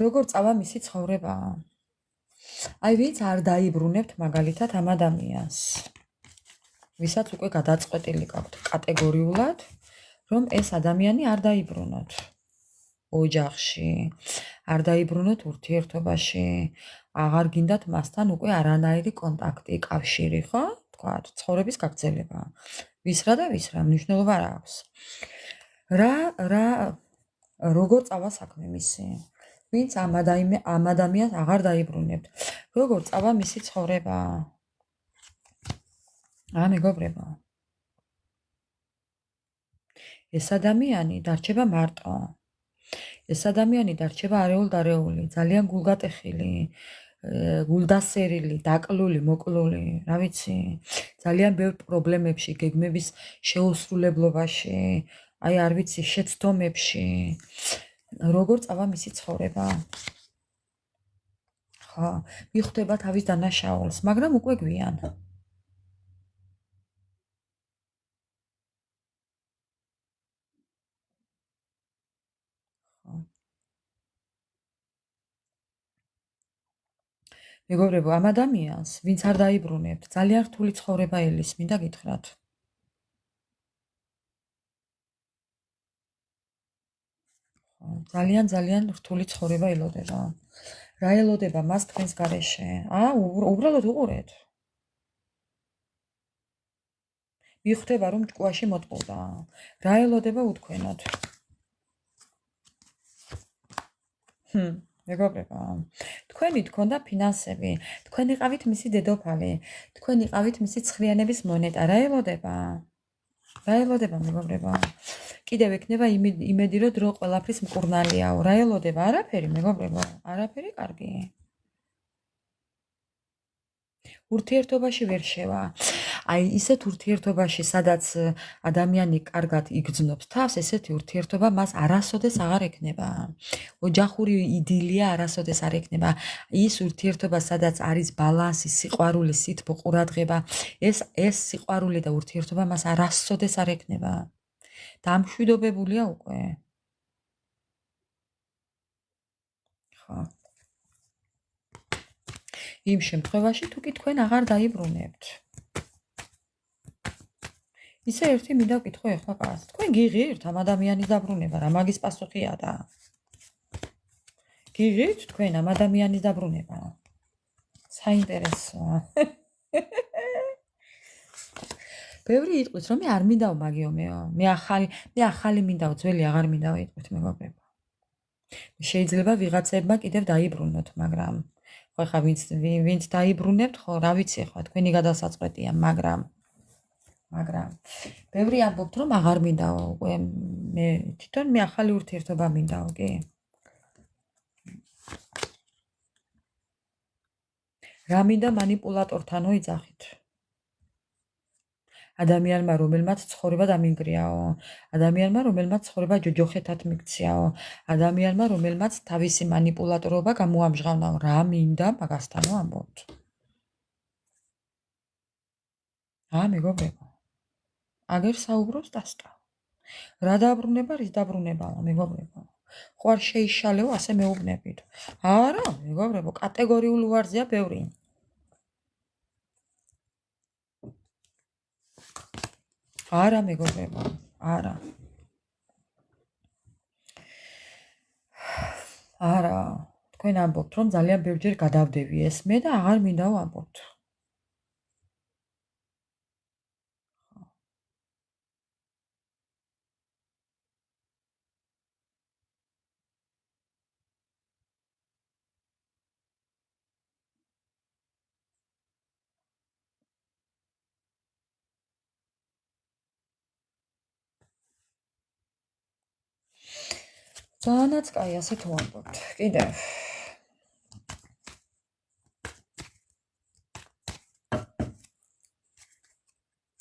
როგორ წავა მისი ცხოვრება? აი ვინც არ დაიბრუნებთ მაგალითად ამ ადამიანს, ვისაც უკვე გადაწყვეტილი გაქვთ კატეგორიულად, რომ ეს ადამიანი არ დაიბრუნოთ ოჯახში, არ დაიბრუნოთ ურთიერთობაში, აღარ გინდათ მასთან უკვე არანაირი კონტაქტი, კავშირი, ხო? თქვათ, ცხოვრების გაგრძელება. ვის რა და ვის რა, მნიშვნელობა არ აქვს. როგორ წავა საქმე მისი? ვინც ამ ადამიანს აღარ დაიბრუნებთ. როგორ წავა მისი ცხოვრება? მეგობრებო. ეს ადამიანი დარჩება მარტო. ეს ადამიანი დარჩება არეულ-დარეული, ძალიან გულგატეხილი, გულდასერილი, დაკლული, მოკლული, რა ვიცი, ძალიან ბევრ პრობლემებში, გეგმების შეუსრულებლობაში, აი არ ვიცი, შეცდომებში. როგორ წავა მისი ცხოვრება? ხო, მიხვდება თავის დანაშაულს, მაგრამ უკვე გვიან. მეგობრებო, ამ ადამიანს, ვინც არ დაიბრუნებთ, ძალიან რთული ცხოვრება ელის, მინდა გითხრათ. ძალიან რთული ცხოვრება ელოდება. რა ელოდება მას თქვენს გარეშე? უბრალოდ უყურეთ. მიხვდება რომ ჭკუაში მოტყუდა. რა ელოდება უთქვენოთ? მეგობრებო, თქვენი თქონდა ფინანსები, თქვენ იყავით მისი დედოფალი, თქვენ იყავით მისი ცხრიანების მონეტა. რა ელოდება? რა ელოდება, მეგობრებო? კიდევ ექნება იმედი, რომ დრო ყველაფრის მკურნალიაო. რა ელოდება? არაფერი, მეგობრებო, არაფერი კარგი. ურთიერთობაში ვერ შევა. აი ისეთ ურთიერთობაში, სადაც ადამიანი კარგად იგრძნობს თავს, ესეთი ურთიერთობა მას არასოდეს აღარ ექნება. ოჯახური იდილია არასოდეს არ ექნება. ის ურთიერთობა, სადაც არის ბალანსი, სიყვარული, სითბო, ყურადღება, ეს სიყვარული და ურთიერთობა მას არასოდეს არ ექნება. დამშვიდობებულია უკვე. ხო. იმ შემთხვევაში თუ კი თქვენ აღარ დაიბრუნებთ. ისე ერთი მინდა ვკითხო ახლა პას. თქვენ გიღირთ ამ ადამიანის დაბრუნება, რა მაგის პასუხია და? გიღირთ თქვენ ამ ადამიანის დაბრუნება? საინტერესოა. ბევრი იტყვით რომ მე არ მინდაო მაგიო მეო. მე ახალი მინდაო, ძველი აღარ მინდაო იტყვით მეგობრებო. შეიძლება ვიღაცებმა კიდევ დაიბრუნოთ, მაგრამ ხო ხა ვინც დაიბრუნებთ, ხო რა ვიცი ხო თქვენი გადასაწყვეტია, მაგრამ ბევრი ამბობთ რომ აღარ მინდაო, უკვე მე თვითონ მე ახალი ურთიერთობა მინდაო, კი? რა მინდა მანიპულატორთანო იძახით? ადამიანმა რომელმაც ცხოვრება დამინგრიაო, ადამიანმა რომელმაც ცხოვრება ჯოჯოხეთად მიქციაო, ადამიანმა რომელმაც თავისი მანიპულატორობა გამოამჟღავნაო, რა მინდა მაგასთანო ამბობთ? მეგობრებო, აგერ საუბრობს დასტა. რა დაბრუნება, რის დაბრუნებაა, მეგობრებო? ხო არ შეიშალეო ასე მეუბნებით? არა, მეგობრებო, კატეგორიულ უარზეა ბევრი. არა, მეგობრებო, არა. არა, თქვენ ამბობთ, რომ ძალიან ბევრჯერ გადავდები ეს მე და აღარ მინდაო ამბობთ. ძალიანაც კაი, ასე თუ ამბობთ. კიდევ.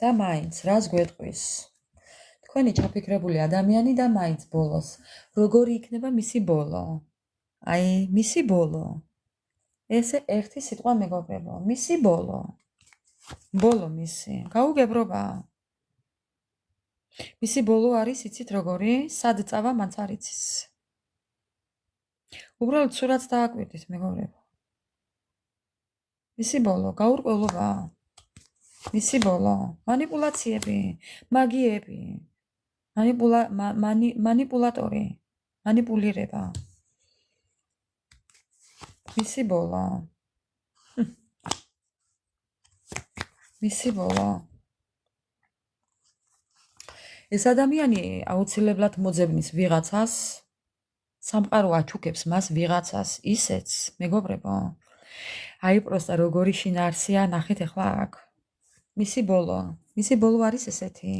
და მაინც, რას გვეტყვის? თქვენი ჩაფიქრებული ადამიანი და მაინც ბოლოს. როგორი იქნება მისი ბოლო? აი, მისი ბოლო. ესე ერთი სიტყვა მეგობრებო, მისი ბოლო. ბოლო მისი. გაუგებრობა. მისი ბოლო არის, იცით როგორი? სად წავა, მანც არ იცის. უბრალოდ სურათს დააკვირდით, მეგობრებო. მისი ბოლო, გაურკვევლობა. მისი ბოლო, манипуляციები, მაგიები, манипуляტორი, манипулირება. მისი ბოლო. მისი ბოლო. ეს ადამიანი აუცილებლად მოძებნის ვიღაცას, სამყარო აჩუქებს მას ვიღაცას ისეც, მეგობრებო. აი პროსტა როგორი შინაარსია, ნახეთ ახლა აქ. მისი ბოლო არის ესეთი.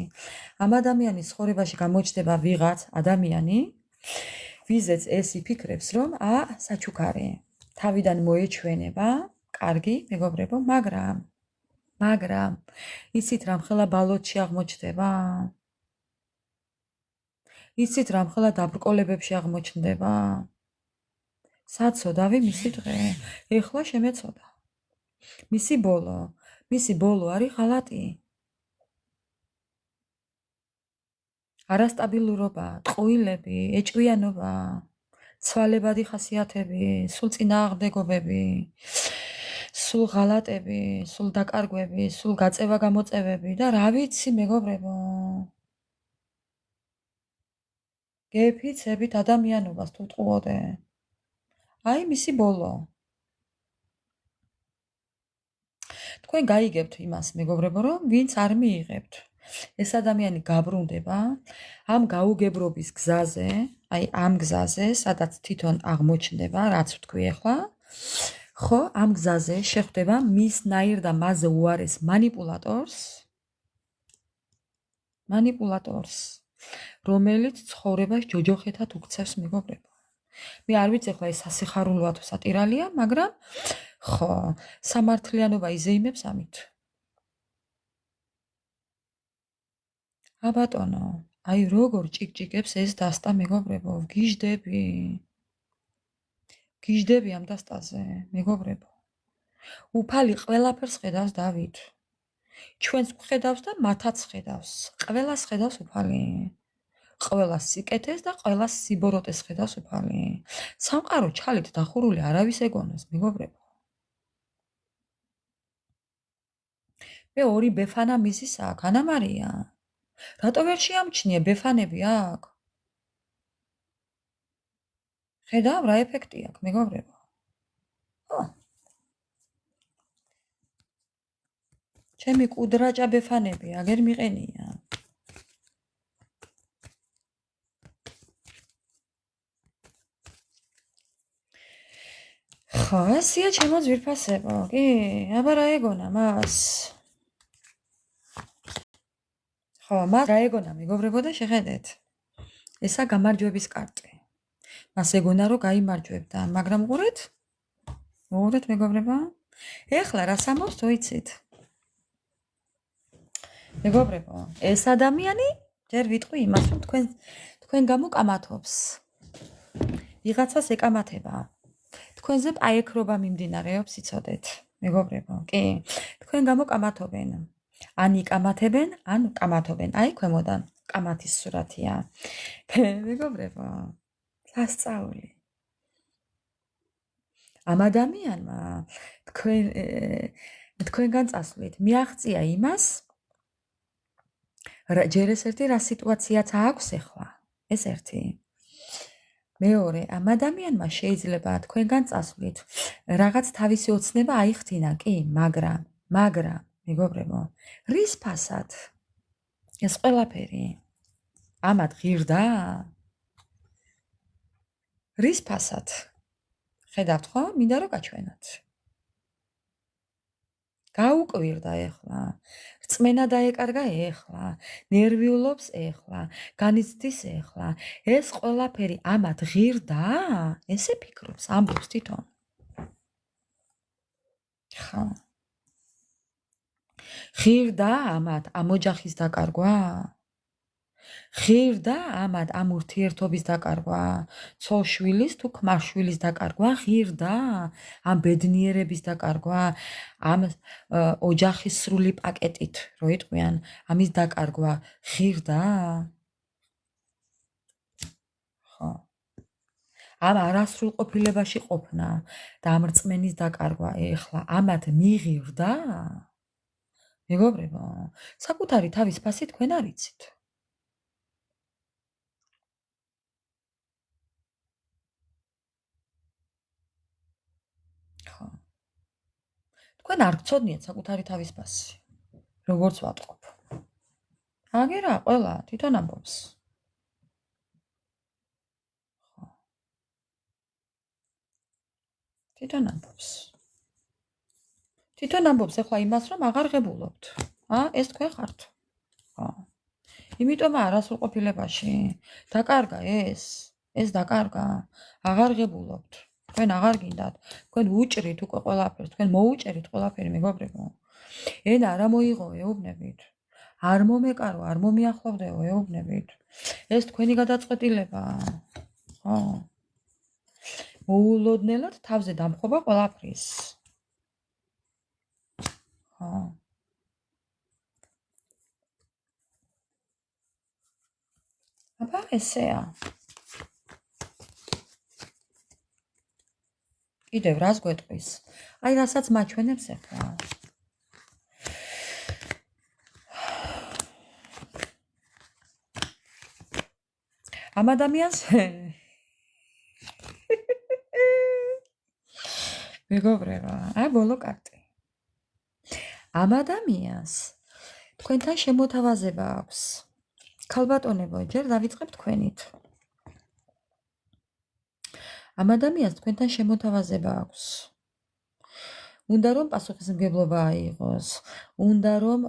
ამ ადამიანის ცხოვრებაში გამოჩნდება ვიღაც ადამიანი, ვიზეც ეს იფიქრებს, რომ საჩუქარი. თავიდან მოეჩვენება, კარგი, მეგობრებო, მაგრამ იცით რამ ხელა ბალოტში აღმოჩნდება? იცით რამ ხელა დაბრკოლებებში აღმოჩნდება? საცოდავი მისი დღე, ეხლა შემეცოდა. მისი ბოლო არის ღალატი. არასტაბილურობა, ტყუილები, ეჭვიანობა, ცვალებადი ხასიათები, სულ წინააღმდეგობები, სულ ღალატები, სულ დაკარგვები, სულ გაწევა-გამოწევები და რა ვიცი, მეგობრებო. გეფიცებით ადამიანობას თუ ტყუოდე. აი მისი ბოლო. თქვენ გაიგებთ იმას, მეგობრებო, რომ ვინც არ მიიღებთ. ეს ადამიანი გაბრუნდება ამ გაუგებრობის გზაზე, აი ამ გზაზე, სადაც თვითონ აღმოჩნდება, რაც ვთქვი ახლა, ხო, ამ გზაზე შეხვდება მისნაირ და მასზე უარეს манипуляторს, რომელიც ცხოვრებას ჯოჯოხეთად უქცევს, მეგობრებო. მე არ ვიცი ახლა ეს სასიხარულოა თუ სატირალია, მაგრამ ხო, სამართლიანობა იზეიმებს ამით. აბატონო, აი როგორ ჭიკჭიკებს ეს დასტა, მეგობრებო, გიждები ამ დასტაზე, მეგობრებო. უფალი ყველაფერს ხედავს დავით. ჩვენს ხედავს და მათაც ხედავს. ყველას ხედავს უფალი. ყველას სიკეთეს და ყველას სიბოროტეს ხედავს უფალი. სამყარო ჩალით დახურული არავის ეგონოს, მეგობრებო. მე ორი ბეფანა მისის აქ, ანა მარია. რატო ვერ შეამჩნიე ბეფანები აქ? ხედავ რა ეფექტი აქვს, მეგობრებო. ჩემი კუდრაჭა ბეფანები აგერ მიყენია. ხო, ასია ჩემო ძვირფასებო, კი, აბა რა ეგონა მას? ხო, მას რა ეგონა, მეგობრებო და შეხედეთ. ესა გამარჯვების კარტი. მას ეგონა რომ გაიმარჯვებდა, მაგრამ უყურეთ, მეგობრებო. ეხლა რა სამოს თუ იცით? მეგობრებო, ეს ადამიანი ჯერ ვიტყვი იმას, რომ თქვენ გამოკამათობს. ვიღაცას ეკამათება. თქვენზე პაექრობა მიმდინარეობს, იცოდეთ, მეგობრებო, კი. თქვენ გამოკამათობენ. ან იკამათებენ, ან კამათობენ. აი ქვემოდან კამათის სურათია. მეგობრებო, სასწაული. ამ ადამიანმა თქვენგან წასვლით მიაღწია იმას, ჯერ ეს ერთი რა სიტუაციაც აქვს ახლა. ეს ერთი. მეორე, ამ ადამიანმა შეიძლება თქვენგან წასვლით რაღაც თავისი ოცნება აიხთინა, კი, მაგრამ, მეგობრებო, რის ფასად? ეს ყველაფერი ამათ ღირდა? რის ფასად? ხედავთ ხო? მინდა რომ გაჩვენოთ. გაუკვირდა ეხლა. რწმენა დაეკარგა ეხლა. ნერვიულობს ეხლა. განიცდის ეხლა. ეს ყველაფერი ამათ ღირდა? ესე ფიქრობს, ამბობს თვითონ. ხა. ღირდა ამათ ამ ოჯახის დაკარგვა? ღირდა ამათ ამ ურთიერთობის დაკარგვა? ცოლშვილის თუ ქმარშვილის დაკარგვა ღირდა? ამ ბედნიერების დაკარგვა? ამ ოჯახის სრული პაკეტით, რო იტყვიან, ამის დაკარგვა ღირდა? ხო. ამ არასრულყოფილებაში ყოფნა და ამ რწმენის დაკარგვა ეხლა ამათ მიღირდა? მეგობრებო, საკუთარი თავის ფასი თქვენ არ იცით. ხო. თქვენ არ გწოდნიათ საკუთარი თავის ფასი. როგორც ვატყობ. აგერა ყველა თვითონ ამბობს. ხო. თვითონ ამბობს. თვითონ ამბობს ახლა იმას, რომ აღარ ღებულობთ. ეს თქვენ ხართ. ხო. იმიტომ არასრულყოფილებაში დაკარგა ეს დაკარგა. აღარ ღებულობთ. თქვენ აღარ გინდათ. თქვენ უჭრით უკვე ყველაფერს, თქვენ მოუჭერით ყველაფერი, მეგობრებო. ენა არ მოიღო ეუბნებით. არ მომეკარო, არ მომიახლოვდეო ეუბნებით. ეს თქვენი გადაწყვეტილებაა. ხო. მოულოდნელად თავზე დამხობა ყველაფრის. ხო. აბა ესეა. კიდევ რას გვეტყვის? აი რასაც მაჩვენებს ახლა. ამ ადამიანს მეგობრებო, ბოლო კარტი. ამ ადამიანს თქვენთან შემოთავაზება აქვს. ქალბატონებო, ჯერ დავიწყებ თქვენით. ამ ადამიანს თქვენთან შემოთავაზება აქვს. უნდა რომ პასუხისმგებლობა აიღოს. უნდა რომ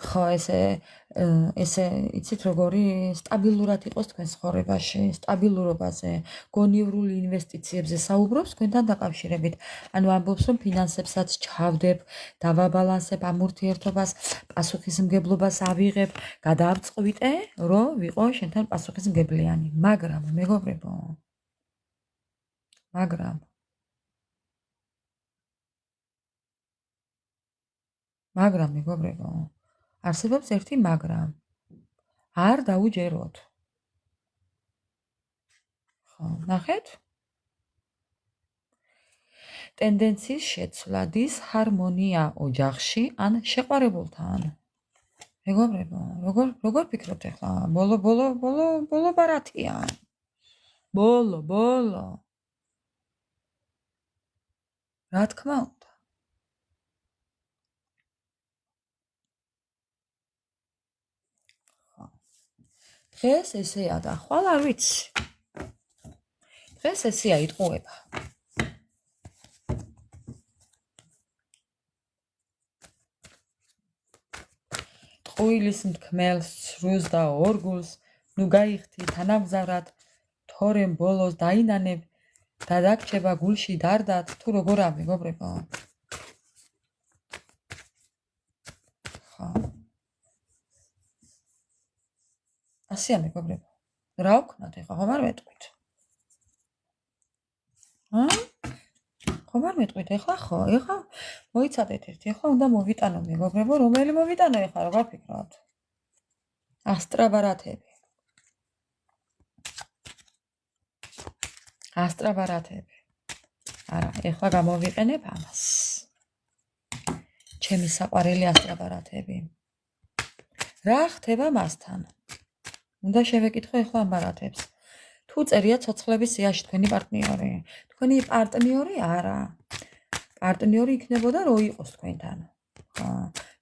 ხო ესე იცით როგორი სტაბილურად იყოს თქვენ ცხოვრებაში, სტაბილურობაზე, გონივრული ინვესტიციებზე საუბრობს თქვენთან დაკავშირებით. ანუ ამბობს რომ ფინანსებსაც ჩავდებ, დავაბალანსებ ამ ურთიერთობას, პასუხისმგებლობას ავიღებ, გადაავწყვიტე, რომ ვიყო შენთან პასუხისმგებლიანი. მაგრამ მეგობრებო, მაგრამ მეგობრებო, არსებობს ერთი მაგრამ. არ დაუჯეროთ. ხო, ნახეთ? ტენდენციის შეცვლა, დისჰარმონია ოჯახში ან შეყვარებულთან. მეგობრებო, როგორ ფიქრობთ ახლა? ბოლო ბარათია. ბოლო. რა თქმა უნდა. დღეს ესეა და ხვალ არ ვიცი. დღეს ესეა იტყუება. ტყუილის მთქმელს, სრუს და ორგულს, ნუ გაიხთი თანამგზავრად, თორემ ბოლოს დაინანებ და დაგჩება გულში დარდად, თუ როგორ მეგობრებო. ხო. ასეა მეგობრებო. რა ვქნათ ახლა, ხომ არ მეტყვით? ხომ არ მეტყვით ახლა ხო? ახლა მოიცადეთ ერთი, ახლა უნდა მოვიტანო მეგობრებო, რომელი მოვიტანო ახლა, როგორ ფიქრობთ? ასტრაბარათები. არა, ახლა გამოვიყენებ ამას. ჩემი საყვარელი ასტრაბარათები. რა ხდება მასთან? უნდა შევეკითხო ახლა ამ ბარათებს. თუ წერია ცოცხლების სიაში თქვენი პარტნიორი. თქვენი პარტნიორი არა. პარტნიორი იქნებოდა რო იყოს თქვენთან. ხო.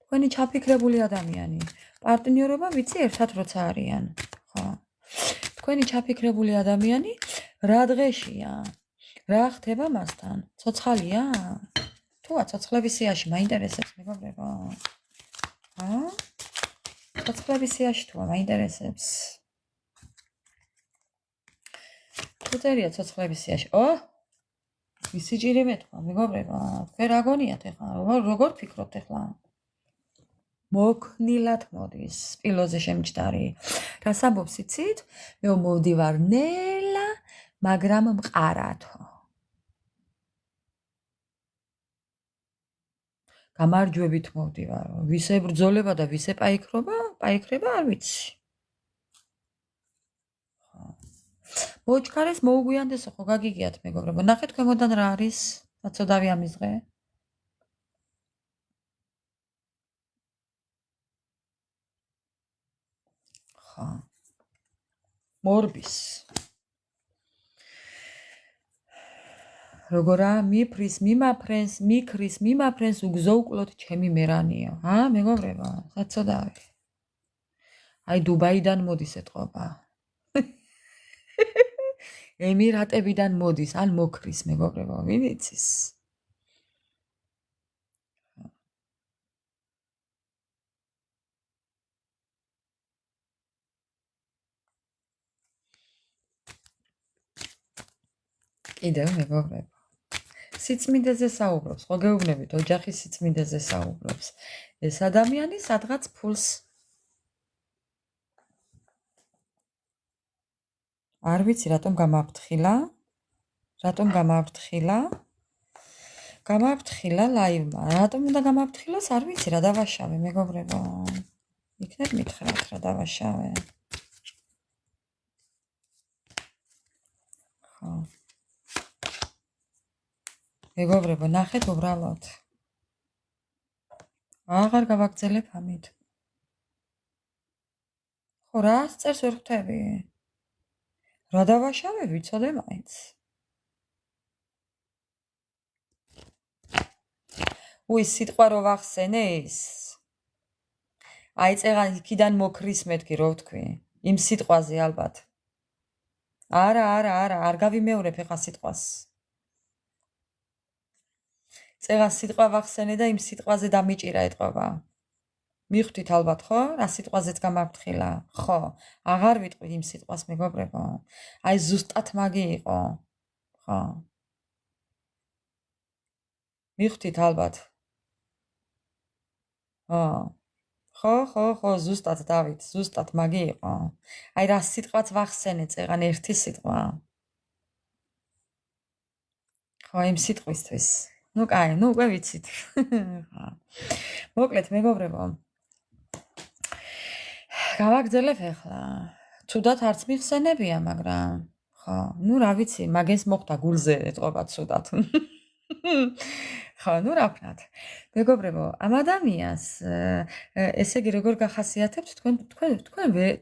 თქვენი ჩაფიქრებული ადამიანი. პარტნიორობა ვიცი ერთად როცა არიან. ხო. თქვენი ჩაფიქრებული ადამიანი რა დღეშია? რა ხდება მასთან? ცოცხალია? თუა ცოცხლების სიაში მაინტერესებს მეგობრებო. ცოცხლების სიაში თუა მაინტერესებს. თუ წერია ცოცხლების სიაში. ისი ჭირი მეთქვა მეგობრებო. თქვენ რა გონიათ ახლა? როგორ ფიქრობთ ახლა? მოქნილად მოდის სპილოზე შემჯდარი. რას ამბობს იცით? მე მოვდივარ ნელა, მაგრამ მყარათო. გამარჯვებით მოვდივარ. ვისე ბრძოლება და ვისე პაიქრება არ ვიცი. მოუჩქარეს მოუგვიანდესო ხო გაგიგიათ მეგობრებო. ნახეთ ქვემოდან რა არის? საწოდავი ამის დღე. ხო. მორბის. როგორა მიფრის მიმაფრენს, მიქრის მიმაფრენს უგზოუკლოთ ჩემი მერანიო. მეგობრებო, საწოდავი. აი დუბაიდან მოდის ეთყობა. ემირატებიდან მოდის, ან მოკრის მეგობრებო, ვინ იცის? კიდევ მეგობრებო. სიწმინდეზე საუბრობს, ხო გეუბნებით, ოჯახის სიწმინდეზე საუბრობს. ეს ადამიანი სადღაც ფულს არ ვიცი რატომ გამაფრთხილა? გამაფრთხილა ლაივმა. რატომ უნდა გამაფრთხილოს? არ ვიცი რა დავაშავე მეგობრებო. იქნებ მითხრათ რა დავაშავე. ხო. მეგობრებო, ნახეთ უბრალოდ. აღარ გავაგრძელებ ამით. ხო, რას წერს ვერ ხვდები? რა დავაშავე, ვიცოდე მაინც. სიტყვა რო ვახსენე ის. აი წეღან იქიდან მოკრის მეთქი რო ვთქვი. იმ სიტყვაზე ალბათ. არა, არ გავიმეორებ ეხა სიტყვას. წეღან სიტყვა ვახსენე და იმ სიტყვაზე დამიჭირა ეთყობა. მიხვდით ალბათ, ხო? რა სიტყვაზეც გამაფრთხილა. ხო, აღარ ვიტყვი იმ სიტყვას მეგობრებო. აი ზუსტად მაგი იყო. ხო. მიხვდით ალბათ. ხო, ზუსტად დავით, ზუსტად მაგი იყო. აი რა სიტყვაც ვახსენე წეღან ერთი სიტყვა. ხო, იმ სიტყვისთვის. კაი, უკვე ვიცით. მოკლედ მეგობრებო. გავაგრძელებ ახლა. ცუდად არც მიხსენებია, მაგრამ ხო, რა ვიცი, მაგენს მოხდა გულზე ეთყობა ცუდად. ხო, რა ვქნათ. მეგობრებო, ამ ადამიანს ესე იგი როგორ გახასიათებთ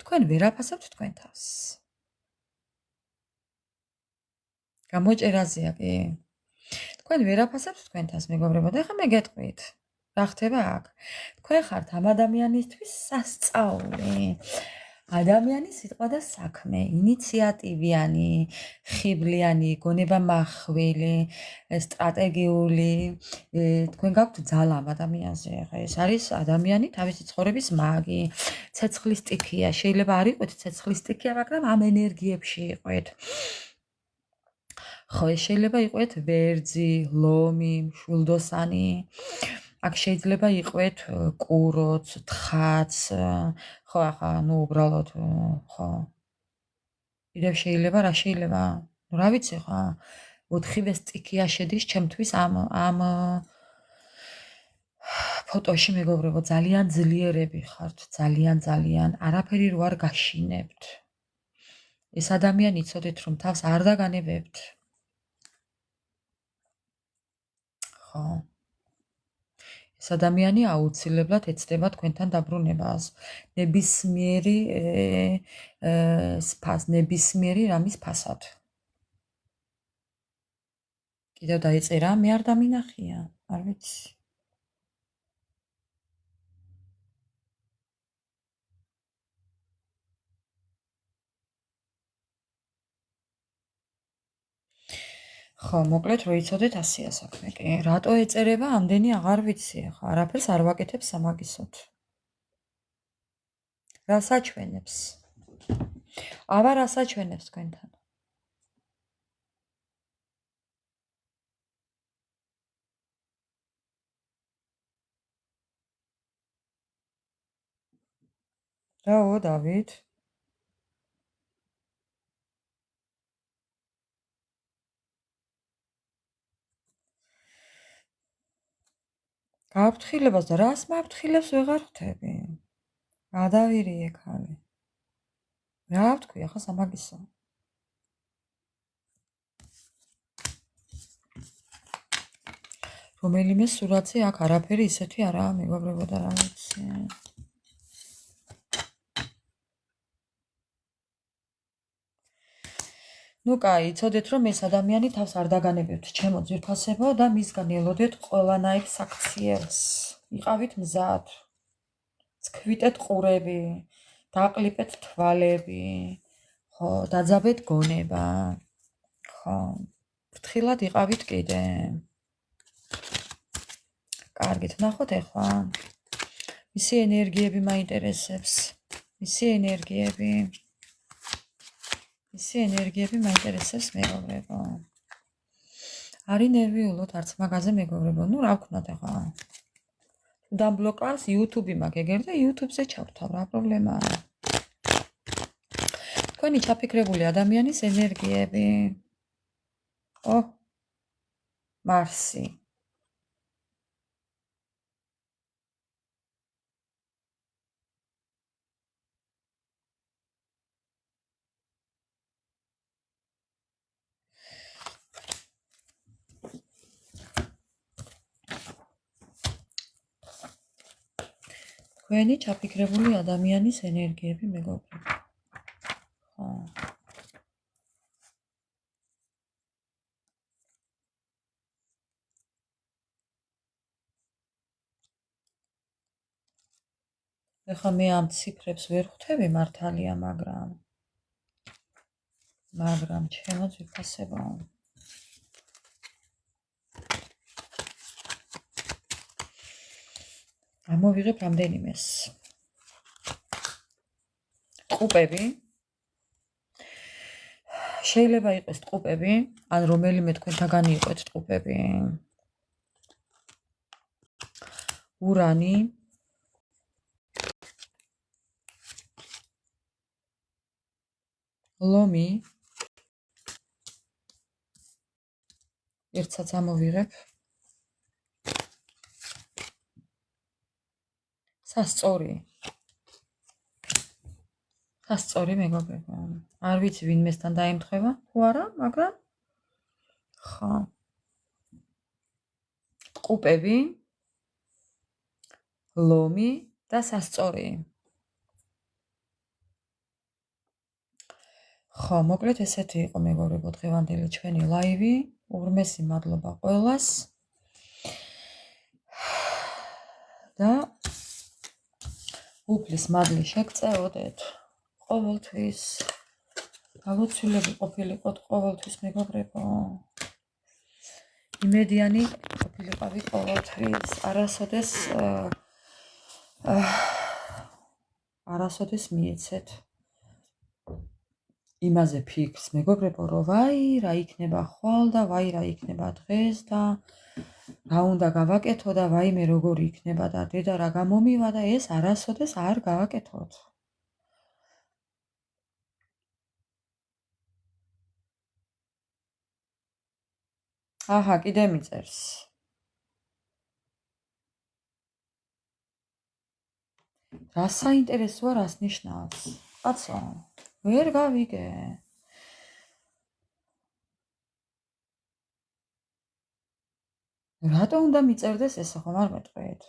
თქვენ ვერაფასებთ თქვენ თავს. გამოჭერაზეა კი. თქვენ ვერაფასებთ თქვენ თავს მეგობრებო და ახლა მე გეტყვით. რა ხდება აქ? თქვენ ხართ ამ ადამიანისთვის სასწაული. ადამიანის სიტყვა და საქმე, ინიციატივიანი, ხიბლიანი, გონება მახვილი, სტრატეგიული, თქვენ გაქვთ ძალა ამ ადამიანზე. ეს არის ადამიანი თავისი ცხოვრების მაგი, ცეცხლის სტიქია. შეიძლება არ იყოთ ცეცხლის სტიქია, მაგრამ ამ ენერგიებში იყოთ. ხო, შეიძლება იყოთ ვერძი, ლომი, მშვილდოსანი. აქ შეიძლება იყოთ კუროც, თხაც, ხო, ახლა უბრალოდ, ხო. კიდევ შეიძლება, რა შეიძლება? რა ვიცი ხა, 4-ვე სტიქია შედის ჩემთვის ამ ფოტოში მეგობრებო, ძალიან ძლიერები ხართ, ძალიან, არაფერი რო არ გაშინებთ. ეს ადამიანი იცოდეთ რომ თავს არ დაგანებებთ. ხო. ეს ადამიანი აუცილებლად ეცდება თქვენთან დაბრუნებას. ნებისმიერი რამის ფასად. კიდევ დაიწერა, მე არ დამინახია, არ ვიცი. ხო, მოკლედ რო იცოდეთ ასეა საქმე. კი, რატო ეწერება ამდენი აღარ ვიცი, ხო, არაფერს არ ვაკეთებ სამაგისოდ. რა საჩვენებს? რა საჩვენებს თქვენთან? რაო, დავით? გაფრთხილებას და რას მაფრთხილებს ვეღარ ხვდები. გადავირიე ქალი. რა ვთქვი ახლა სამაგისო? რომელიმე სურათზე აქ არაფერი ისეთი არაა, მეგობრებო და რა ვიცი. ნუ კაი, იცოდეთ რომ ეს ადამიანი თავს არ დაგანებებთ ჩემო ძვირფასებო და მისგან ელოდეთ ყველანაირ საქციელს. იყავით მზად. ცქვიტეთ ყურები, დაყლიპეთ თვალები. ხო, დაძაბეთ გონება. ხო. ფრთხილად იყავით კიდე. კარგით, ნახოთ ეხლა. მისი ენერგიები მაინტერესებს. მისი ენერგიები მაინტერესებს მეგობრებო. არი ნერვიულოთ არც მაგაზე მეგობრებო. ნუ რა ვქნათ ეხლა? დამბლოკავს YouTube-ი მაგ ეგერ და YouTube-ზე ჩავთავ, რა პრობლემაა? თქვენი ჩაფიქრებული ადამიანის ენერგიები. ო, მარსი. თქვენი ჩაფიქრებული ადამიანის ენერგიები მეგობრებო. ხო. ეხლა მე ამ ციფრებს ვერ ხვდები მართალია, მაგრამ ჩემო ძვირფასებო. ამოვიღებ რამდენიმეს. ტყუპები. შეიძლება იყოს ტყუპები, ან რომელიმე თქვენთაგანი იყოს ტყუპები. ურანი. ლომი. ერთსაც ამოვიღებ. სასწორი მეგობრებო. არ ვიცი ვინმესთან დაემთხება, თუ არა, მაგრამ ხო. ტყუპები, ლომი და სასწორი. ხო, მოკლედ ესეთი იყო მეგობრებო დღევანდელი ჩვენი ლაივი. უღრმესი მადლობა ყველას. და უფლის მადლი შეგწეოდეთ. ყოველთვის გავოცილები ყოფილიყოთ ყოველთვის მეგობრებო. იმედიანი ყოფილიყავით ყოველთვის. არასოდეს მიეცეთ იმაზე ფიქრს მეგობრებო, რომ ვაი რა იქნება ხვალ და ვაი რა იქნება დღეს და რა უნდა გავაკეთო და ვაი მე როგორი იქნება და დედა რა გამომივა და ეს არასოდეს არ გავაკეთოთ. აჰა, კიდე მიწერს. რა საინტერესოა, რას ნიშნავს? კაცო, ვერ გავიგე. რატო უნდა მიწერდეს ესე ხომ არ მეტყვით?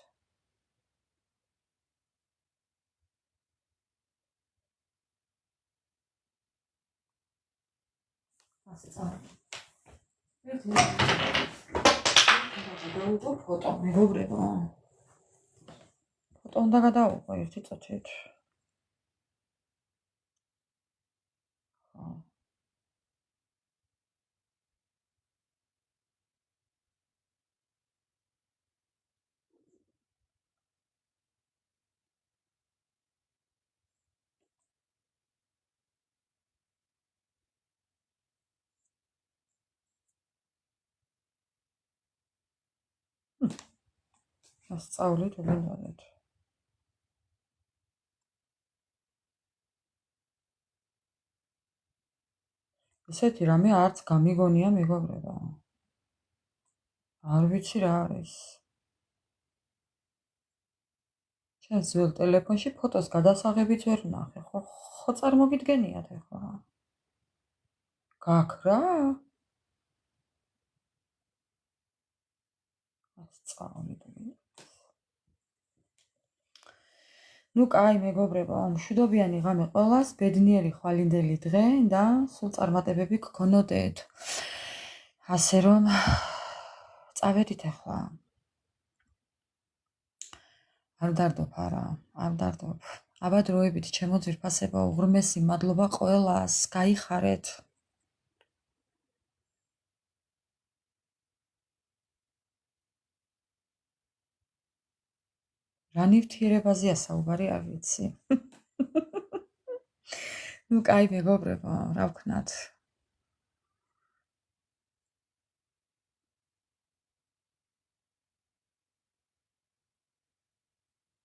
გადაუღო ფოტო მეგობრებო. ფოტო უნდა გადაუღო ერთი წუთით. ასწავლით უბედავით. ესეთი რამე არც გამიგონია მეგობრებო. არ ვიცი რა არის. ჩემს ძველ ტელეფონში ფოტოს გადასაღებიც ვერ ვნახე. ხო წარმოგიდგენიათ ეხლა. გაქრა? ნუ კაი მეგობრებო, მშვიდობიანი ღამე ყველას, ბედნიერი ხვალინდელი დღე და სულ წარმატებები გქონოდეთ. ასე რომ წავედით ახლა. არ ვდარდობ არა, არ ვდარდობ. აბა დროებით ჩემო ძვირფასებო, უღრმესი მადლობა ყველას, გაიხარეთ. რა ნივთიერებაზეა საუბარი, არ ვიცი. ნუ კაი მეგობრებო, რა ვქნათ.